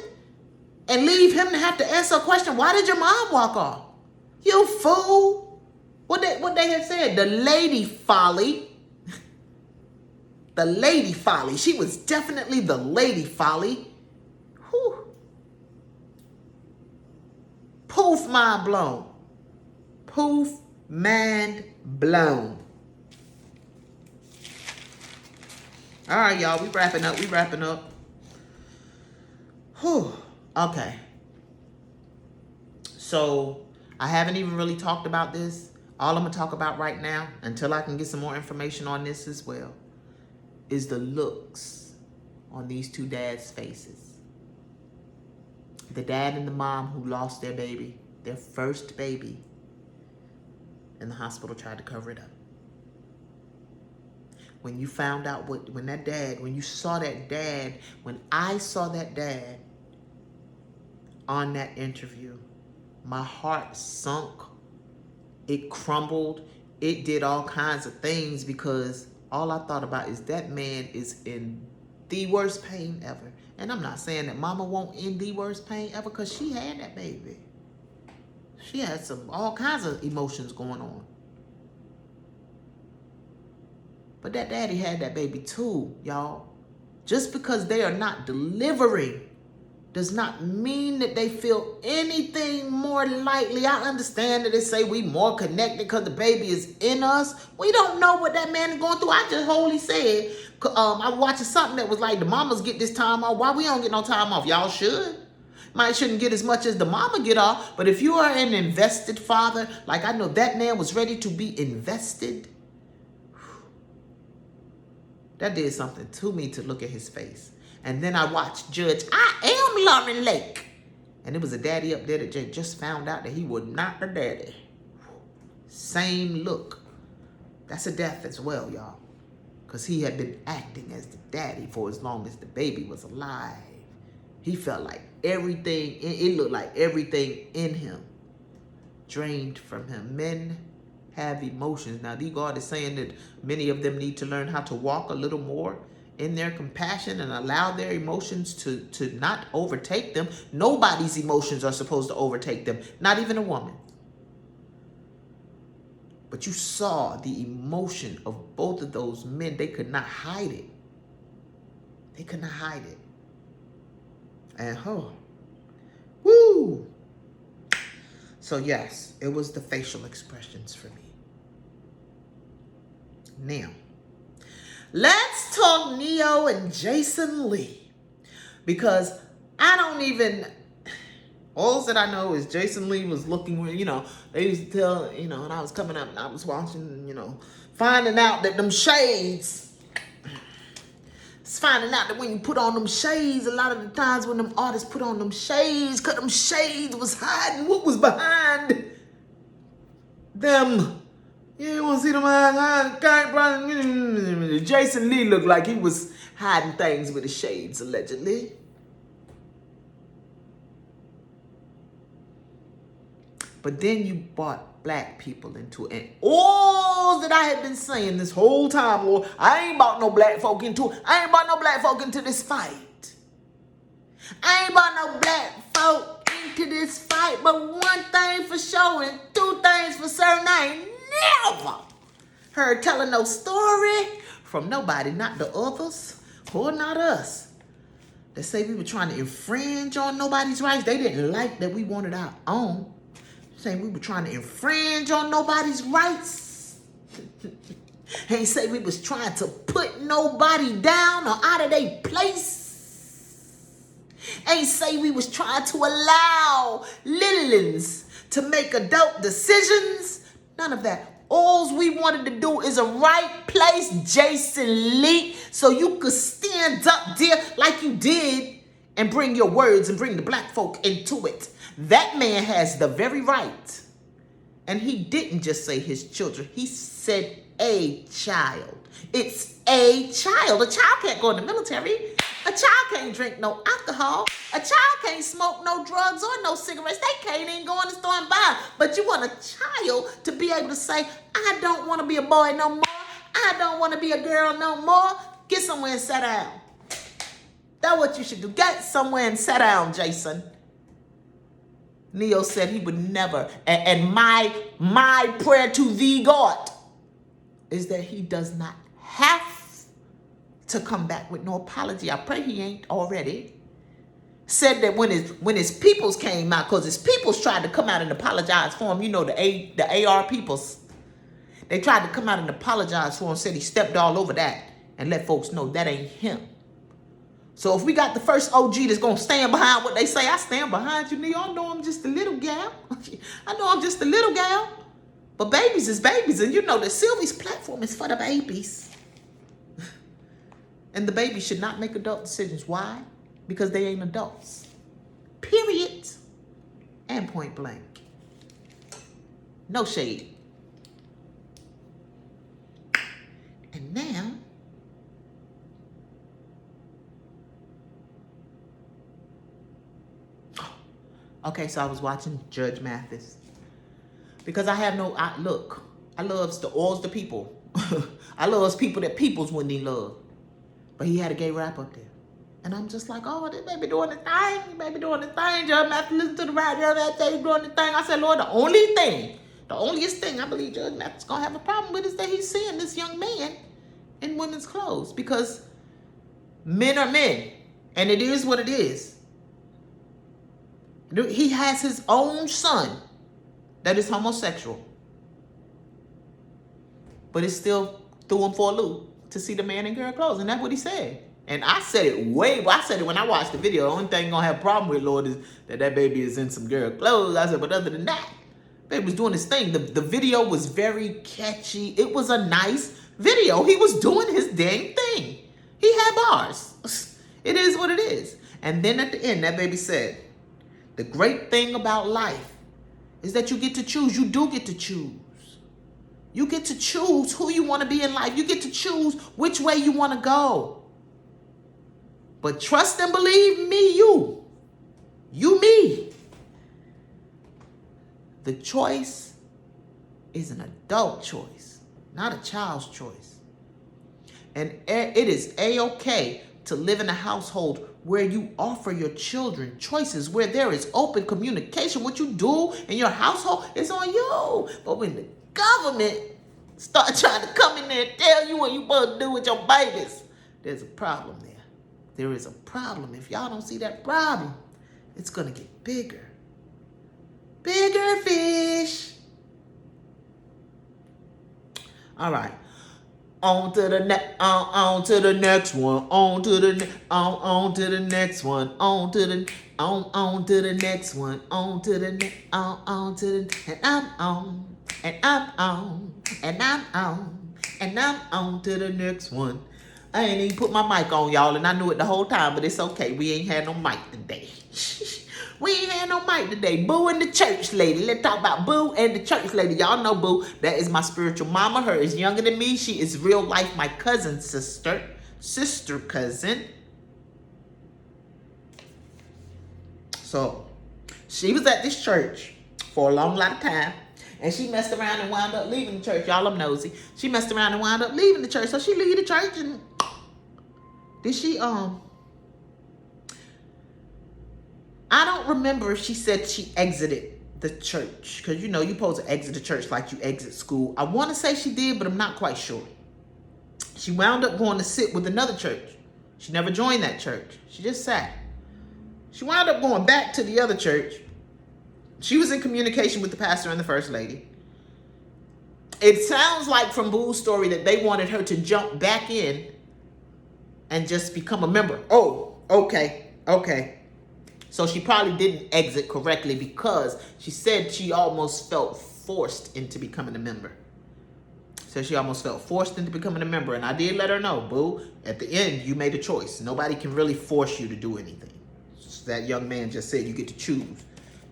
Speaker 1: and leave him to have to answer a question. Why did your mom walk off? You fool. What they had said? The lady folly. The lady folly. She was definitely the lady folly. Whew. Poof, mind blown. Poof, mind blown. All right, y'all. We wrapping up. Whew. Okay. So I haven't even really talked about this. All I'm going to talk about right now, until I can get some more information on this as well, is the looks on these two dads' faces. The dad and the mom who lost their baby, their first baby, and the hospital tried to cover it up. When you found out when I saw that dad on that interview, my heart sunk. It crumbled. It did all kinds of things because all I thought about is that man is in the worst pain ever. And I'm not saying that mama won't in the worst pain ever because she had that baby. She had all kinds of emotions going on. But that daddy had that baby too, y'all. Just because they are not delivering does not mean that they feel anything more lightly. I understand that they say we more connected because the baby is in us. We don't know what that man is going through. I just wholly said, I was watching something that was like, the mamas get this time off. Why we don't get no time off? Y'all should. Might shouldn't get as much as the mama get off. But if you are an invested father, like I know that man was ready to be invested, that did something to me to look at his face. And then I watched Judge, I am Lauren Lake. And it was a daddy up there that just found out that he was not the daddy. Same look. That's a death as well, y'all. Because he had been acting as the daddy for as long as the baby was alive. He felt like everything, it looked like everything in him drained from him. Men have emotions. Now, God is saying that many of them need to learn how to walk a little more in their compassion and allow their emotions to not overtake them. Nobody's emotions are supposed to overtake them, not even a woman. But you saw the emotion of both of those men. They could not hide it. They could not hide it. And woo! So yes, it was the facial expressions for me. Now, let's talk Neo and Jason Lee. Because all that I know is Jason Lee was looking, they used to tell, when I was coming up and I was watching, finding out that them shades, it's finding out that when you put on them shades, a lot of the times when them artists put on them shades, because them shades was hiding what was behind them. You want to see them eyes? Jason Lee looked like he was hiding things with his shades, allegedly. But then you brought black people into it. And all that I had been saying this whole time, Lord, I ain't brought no black folk into it. I ain't brought no black folk into this fight. I ain't brought no black folk into this fight. But one thing for sure and two things for certain, I ain't never heard telling no story from nobody, not the others or not us. They say we were trying to infringe on nobody's rights. They didn't like that we wanted our own. Saying we were trying to infringe on nobody's rights. Ain't say we was trying to put nobody down or out of their place. Ain't say we was trying to allow littlins to make adult decisions. None of that. All we wanted to do is a right place, Jason Lee, so you could stand up there like you did and bring your words and bring the black folk into it. That man has the very right. And he didn't just say his children. He said a child. It's a child. A child can't go in the military. A child can't drink no alcohol. A child can't smoke no drugs or no cigarettes. They can't even go in the store and buy. But you want a child to be able to say, I don't want to be a boy no more. I don't want to be a girl no more. Get somewhere and sit down. That's what you should do. Get somewhere and sit down, Jason. Neo said he would never. And my prayer to thee, God, is that he does not have to come back with no apology. I pray he ain't already. Said that when his peoples came out, because his peoples tried to come out and apologize for him, you know, the AR peoples. They tried to come out and apologize for him, said he stepped all over that and let folks know that ain't him. So if we got the first OG that's going to stand behind what they say, I stand behind you, Neo. I know I'm just a little gal. I know I'm just a little gal. But babies is babies. And you know that Sylvie's platform is for the babies. And the babies should not make adult decisions. Why? Because they ain't adults. Period. And point blank. No shade. And now, okay, so I was watching Judge Mathis. Because I have no, look, I loves the people. I loves people that peoples wouldn't even love. But he had a gay rap up there. And I'm just like, oh, this baby doing the thing. He baby doing the thing. Judge Mathis, listen to the rap. Judge Mathis doing the thing. I said, Lord, the onlyest thing I believe Judge Mathis going to have a problem with is that he's seeing this young man in women's clothes. Because men are men. And it is what it is. He has his own son that is homosexual. But it's still threw him for a loop to see the man in girl clothes. And that's what he said. And I said it I said it when I watched the video. The only thing I'm going to have a problem with, Lord, is that baby is in some girl clothes. I said, but other than that, baby was doing his thing. The video was very catchy. It was a nice video. He was doing his dang thing. He had bars. It is what it is. And then at the end, that baby said, the great thing about life is that you get to choose. You do get to choose. You get to choose who you want to be in life. You get to choose which way you want to go. But trust and believe me, you, me. The choice is an adult choice, not a child's choice. And it is A-okay to live in a household where you offer your children choices, where there is open communication. What you do in your household is on you. But when the government start trying to come in there and tell you what you supposed to do with your babies, there's a problem there. There is a problem. If y'all don't see that problem, it's going to get bigger. Bigger fish. All right. On to the next one. On to the next one. On to the next one. On to the next one. On to the and I'm on. And I'm on. And I'm on. And I'm on to the next one. I ain't even put my mic on, y'all, and I knew it the whole time, but it's okay. We ain't had no mic today. We ain't had no mic today. Boo and the church lady. Let's talk about Boo and the church lady. Y'all know Boo. That is my spiritual mama. Her is younger than me. She is real life my cousin's sister cousin. So, she was at this church for a long lot of time. And she messed around and wound up leaving the church. Y'all, I'm nosy. She messed around and wound up leaving the church. So she leave the church and did she, I don't remember if she said she exited the church. Because, you know, you're supposed to exit the church like you exit school. I want to say she did, but I'm not quite sure. She wound up going to sit with another church. She never joined that church. She just sat. She wound up going back to the other church. She was in communication with the pastor and the first lady. It sounds like from Boo's story that they wanted her to jump back in and just become a member. Oh, okay. So she probably didn't exit correctly because she said she almost felt forced into becoming a member. So she almost felt forced into becoming a member. And I did let her know, Boo, at the end, you made a choice. Nobody can really force you to do anything. That young man just said you get to choose.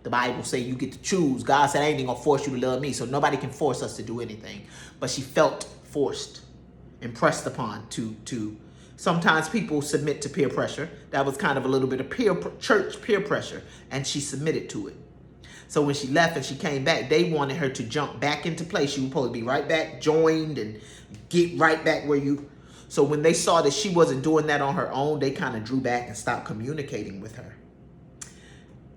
Speaker 1: The Bible say you get to choose. God said, I ain't gonna force you to love me. So nobody can force us to do anything. But she felt forced, impressed upon to sometimes people submit to peer pressure. That was kind of a little bit of church peer pressure. And she submitted to it. So when she left and she came back, they wanted her to jump back into place. She was supposed to be right back, joined, and get right back where you. So when they saw that she wasn't doing that on her own, they kind of drew back and stopped communicating with her.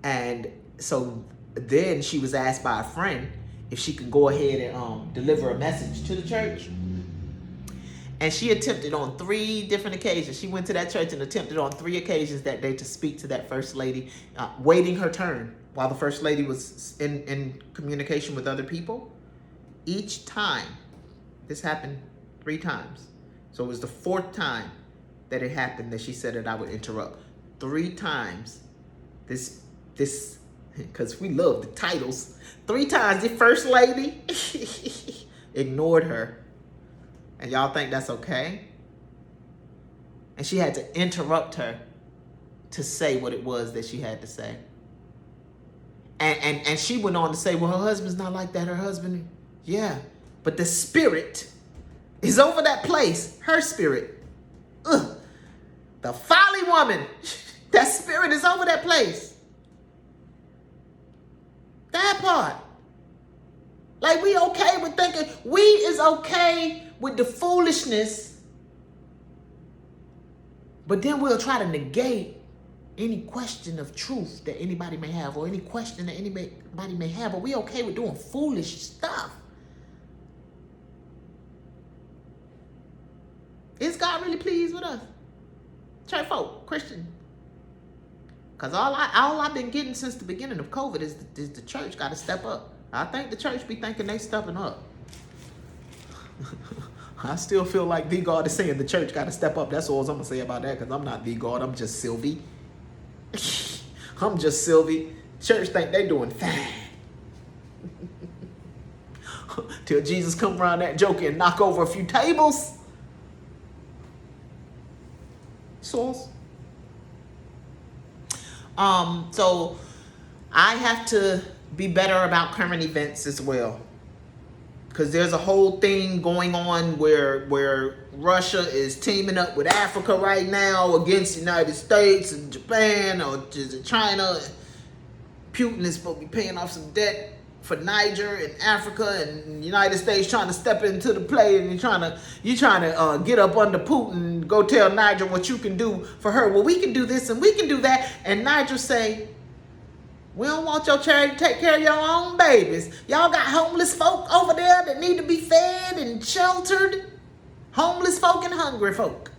Speaker 1: And so then she was asked by a friend if she could go ahead and deliver a message to the church. And she attempted on 3 different occasions. She went to that church and attempted on 3 occasions that day to speak to that first lady, waiting her turn while the first lady was in communication with other people. Each time, this happened 3 times. So it was the 4th time that it happened that she said that I would interrupt. 3 times, this, because we love the titles. 3 times the first lady ignored her. And y'all think that's okay? And she had to interrupt her to say what it was that she had to say. And she went on to say, well, her husband's not like that. Her husband, yeah. But the spirit is over that place. Her spirit. Ugh. The folly woman. That spirit is over that place. That part. Like we okay with thinking, we is okay with the foolishness, but then we'll try to negate any question of truth that anybody may have or any question that anybody may have, but we okay with doing foolish stuff. Is God really pleased with us? Church folk, Christian. Because all I've been getting since the beginning of COVID is the church got to step up. I think the church be thinking they stepping up. I still feel like the God is saying the church got to step up. That's all I'm going to say about that, because I'm not the God. I'm just Sylvie. I'm just Sylvie. Church think they doing fine. Till Jesus come around that joker and knock over a few tables. Source. So I have to be better about current events as well. Because there's a whole thing going on where Russia is teaming up with Africa right now against the United States and Japan or China. Putin is supposed to be paying off some debt for Niger and Africa, and the United States trying to step into the play, and you're trying to get up under Putin and go tell Niger what you can do for her. Well, we can do this and we can do that. And Niger say, we don't want your charity to take care of your own babies. Y'all got homeless folk over there that need to be fed and sheltered. Homeless folk and hungry folk.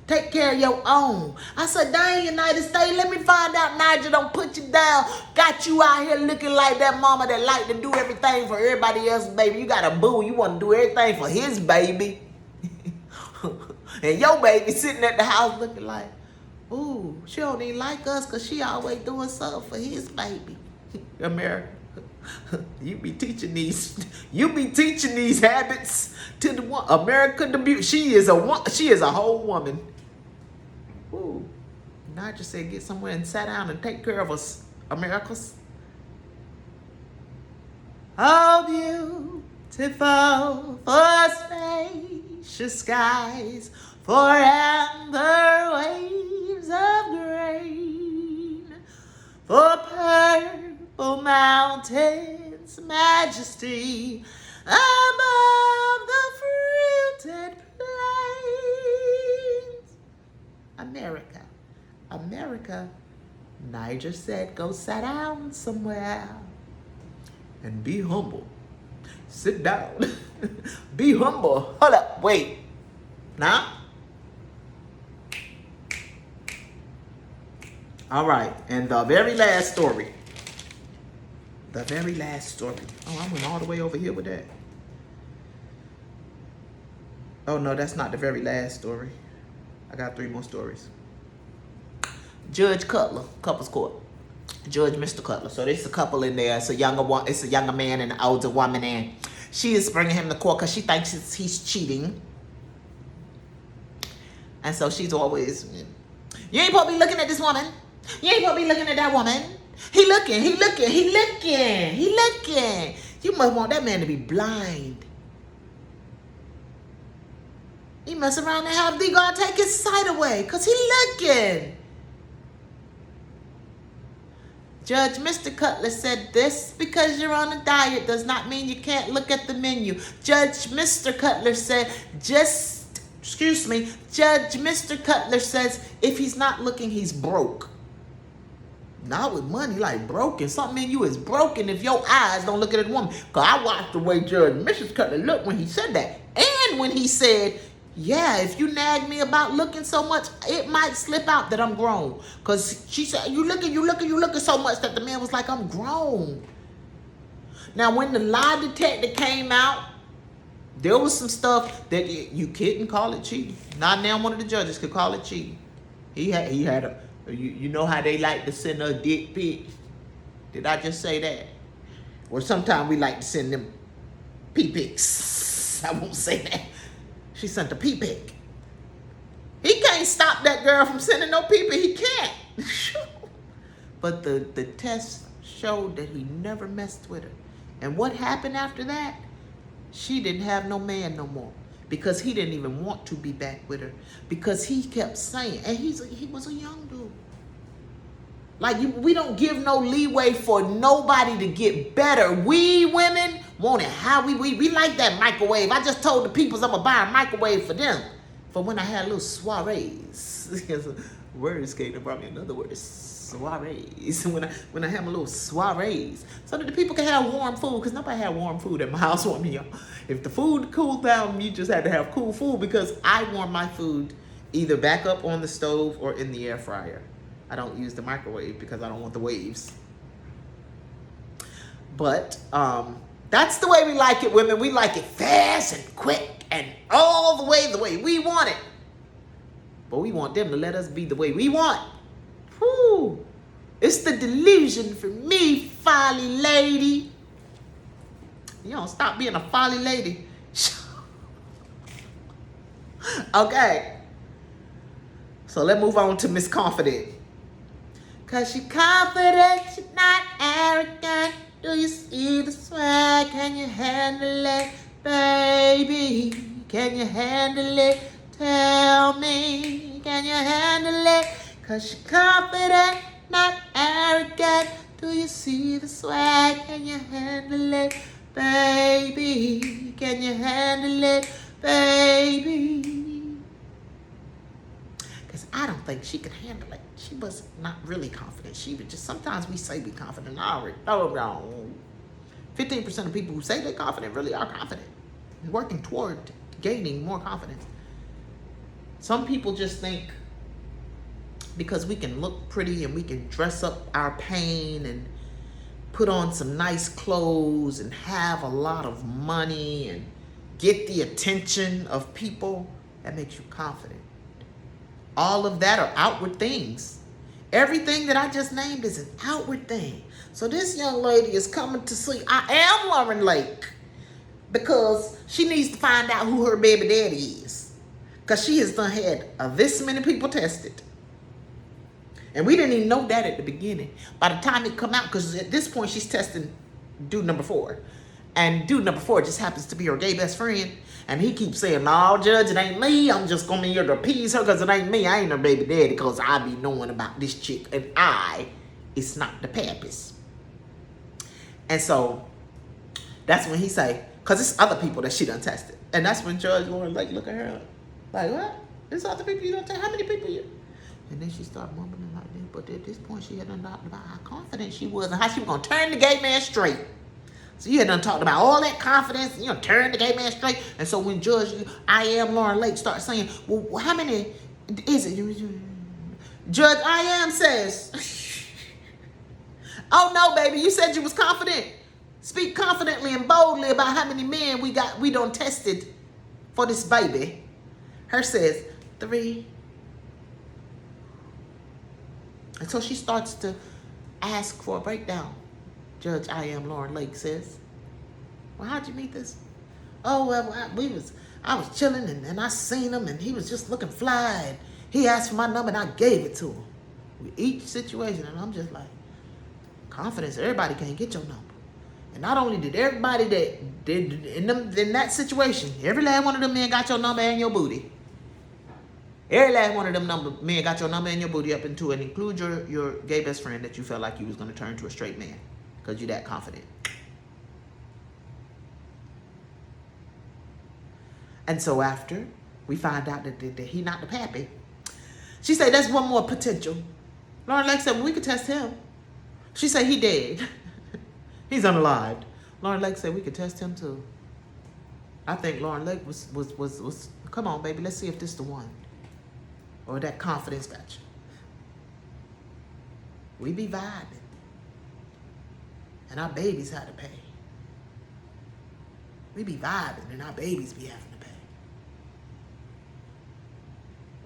Speaker 1: Take care of your own. I said, dang, United States, let me find out Niger don't put you down. Got you out here looking like that mama that like to do everything for everybody else's baby. You got a boo. You want to do everything for his baby. And your baby sitting at the house looking like, ooh, she don't even like us because she always doing something for his baby. America, you be teaching these habits to the one. America, she is a whole woman. Ooh, I just said get somewhere and sit down and take care of us, Americas. Oh, beautiful for spacious skies, for amber waves of grain, for O mountains, majesty, above the fruited plains. America, America. Niger said, go sit down somewhere and be humble. Sit down. Be humble. Hold up, wait. Now? All right, and the very last story. The very last story. Oh, I went all the way over here with that. Oh, no, that's not the very last story. I got 3 more stories. Judge Cutler, couples court. Judge Mr. Cutler. So there's a couple in there. It's a younger man and an older woman, and she is bringing him to court because she thinks he's cheating. And so she's always, you ain't supposed to be looking at this woman. You ain't supposed to be looking at that woman. He looking. You must want that man to be blind. He mess around and have the God take his sight away because he looking. Judge Mr. Cutler said this, because you're on a diet does not mean you can't look at the menu. Judge Mr. Cutler said, Judge Mr. Cutler says, if he's not looking, he's broke. Not with money, like broken. Something in you is broken if your eyes don't look at a woman. Because I watched the way Judge Mrs. Cutler looked when he said that. And when he said, yeah, if you nag me about looking so much, it might slip out that I'm grown. Because she said, you looking so much that the man was like, I'm grown. Now, when the lie detector came out, there was some stuff that you couldn't call it cheating. Not now one of the judges could call it cheating. He had a, you know how they like to send a dick pic? Did I just say that? Or sometimes we like to send them pee pics. I won't say that. She sent a pee pic. He can't stop that girl from sending no pee pic. He can't. But the test showed that he never messed with her. And what happened after that? She didn't have no man no more. Because he didn't even want to be back with her. Because he kept saying, and he was a young dude. Like, we don't give no leeway for nobody to get better. We women want it how we like that microwave. I just told the peoples I'm going to buy a microwave for them. For when I had little soirees. Words came to brought me another word. Soirees. When I have my little soirees. So that the people can have warm food. Because nobody had warm food at my house for me, y'all. If the food cooled down, you just had to have cool food. Because I warm my food either back up on the stove or in the air fryer. I don't use the microwave because I don't want the waves. But that's the way we like it, women. We like it fast and quick and all the way we want it. But we want them to let us be the way we want. Whew. It's the delusion for me, folly lady. You don't stop being a folly lady. Okay. So let's move on to Miss Confident. Cause you're confident, you're not arrogant. Do you see the swag? Can you handle it, baby? Can you handle it? Tell me, can you handle it? Cause you're confident, not arrogant. Do you see the swag? Can you handle it, baby? Can you handle it, baby? Cause I don't think she could handle it. She was not really confident. She was just, sometimes we say we're confident. I already know wrong. 15% of people who say they're confident really are confident. And working toward gaining more confidence. Some people just think because we can look pretty and we can dress up our pain and put on some nice clothes and have a lot of money and get the attention of people, that makes you confident. All of that are outward things. Everything that I just named is an outward thing. So this young lady is coming to see, I am Lauren Lake, because she needs to find out who her baby daddy is. Because she has done had this many people tested. And we didn't even know that at the beginning. By the time it come out, because at this point she's testing dude number 4. And dude number 4 just happens to be her gay best friend. And he keeps saying, no, Judge, it ain't me. I'm just going to be here to appease her because it ain't me. I ain't her baby daddy because I be knowing about this chick. And it's not the pappis. And so that's when he say, because it's other people that she done tested. And that's when Judge Lauren Lake look at her like, what? It's other people you done test? How many people you? And then she started mumbling like this. But at this point, she had done talked about how confident she was and how she was going to turn the gay man straight. So you had done talked about all that confidence, turn the gay man straight. And so when Judge I Am Lauren Lake starts saying, well, how many is it? Judge I Am says, oh no, baby, you said you was confident. Speak confidently and boldly about how many men we done tested for this baby. Her says 3. And so she starts to ask for a breakdown. Judge I Am Lauren Lake says, well, how'd you meet this? Oh, well, I was chilling and I seen him and he was just looking fly. And he asked for my number and I gave it to him. With each situation, and I'm just like, confidence, everybody can't get your number. And not only did everybody that did in that situation, every last one of them men got your number and your booty. Every last one of them men got your number and your booty up into it, include your gay best friend that you felt like you was going to turn to a straight man because you're that confident. And so after we find out that he not the pappy, she said, that's one more potential. Lauren Lake said, well, we could test him. She said, he dead. He's unalived. Lauren Lake said, we could test him too. I think Lauren Lake was come on, baby, let's see if this the one. Or that confidence got you. We be vibing. And our babies had to pay. We be vibing and our babies be having to pay.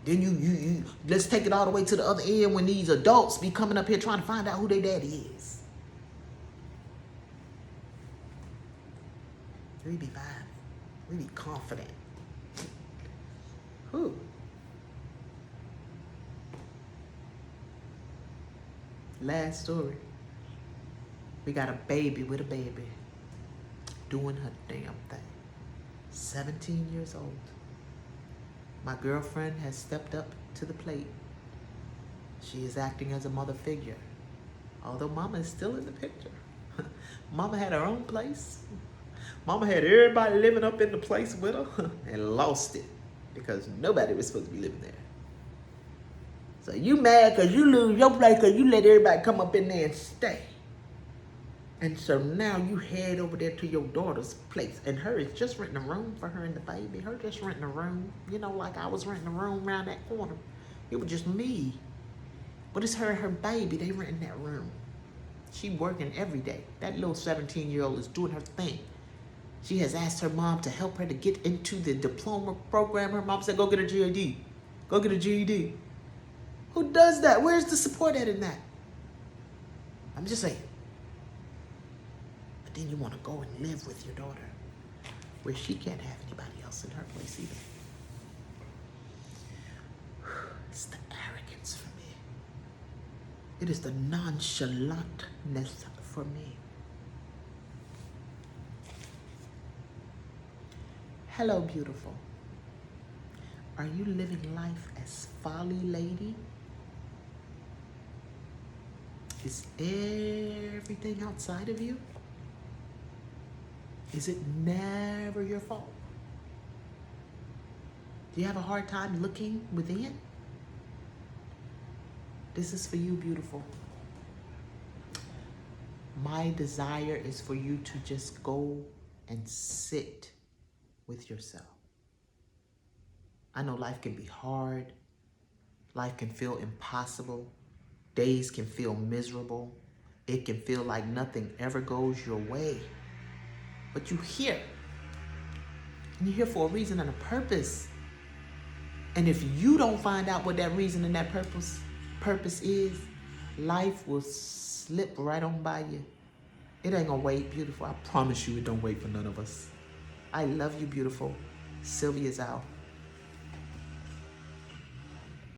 Speaker 1: Then you let's take it all the way to the other end when these adults be coming up here trying to find out who their daddy is. We be vibing. We be confident. Who? Last story. We got a baby with a baby doing her damn thing. 17 years old. My girlfriend has stepped up to the plate. She is acting as a mother figure. Although Mama is still in the picture. Mama had her own place. Mama had everybody living up in the place with her and lost it because nobody was supposed to be living there. So you mad because you lose your place because you let everybody come up in there and stay. And so now you head over there to your daughter's place. And her is just renting a room for her and the baby. Her just renting a room. Like I was renting a room around that corner. It was just me. But it's her and her baby. They renting that room. She working every day. That little 17-year-old is doing her thing. She has asked her mom to help her to get into the diploma program. Her mom said, go get a GED. Go get a GED. Who does that? Where's the support at in that? I'm just saying. But then you want to go and live with your daughter where she can't have anybody else in her place either. It's the arrogance for me. It is the nonchalantness for me. Hello, beautiful. Are you living life as folly lady? Is everything outside of you? Is it never your fault? Do you have a hard time looking within? This is for you, beautiful. My desire is for you to just go and sit with yourself. I know life can be hard. Life can feel impossible. Days can feel miserable. It can feel like nothing ever goes your way. But you're here. And you're here for a reason and a purpose. And if you don't find out what that reason and that purpose is, life will slip right on by you. It ain't gonna wait, beautiful. I promise you it don't wait for none of us. I love you, beautiful. Sylvia is out.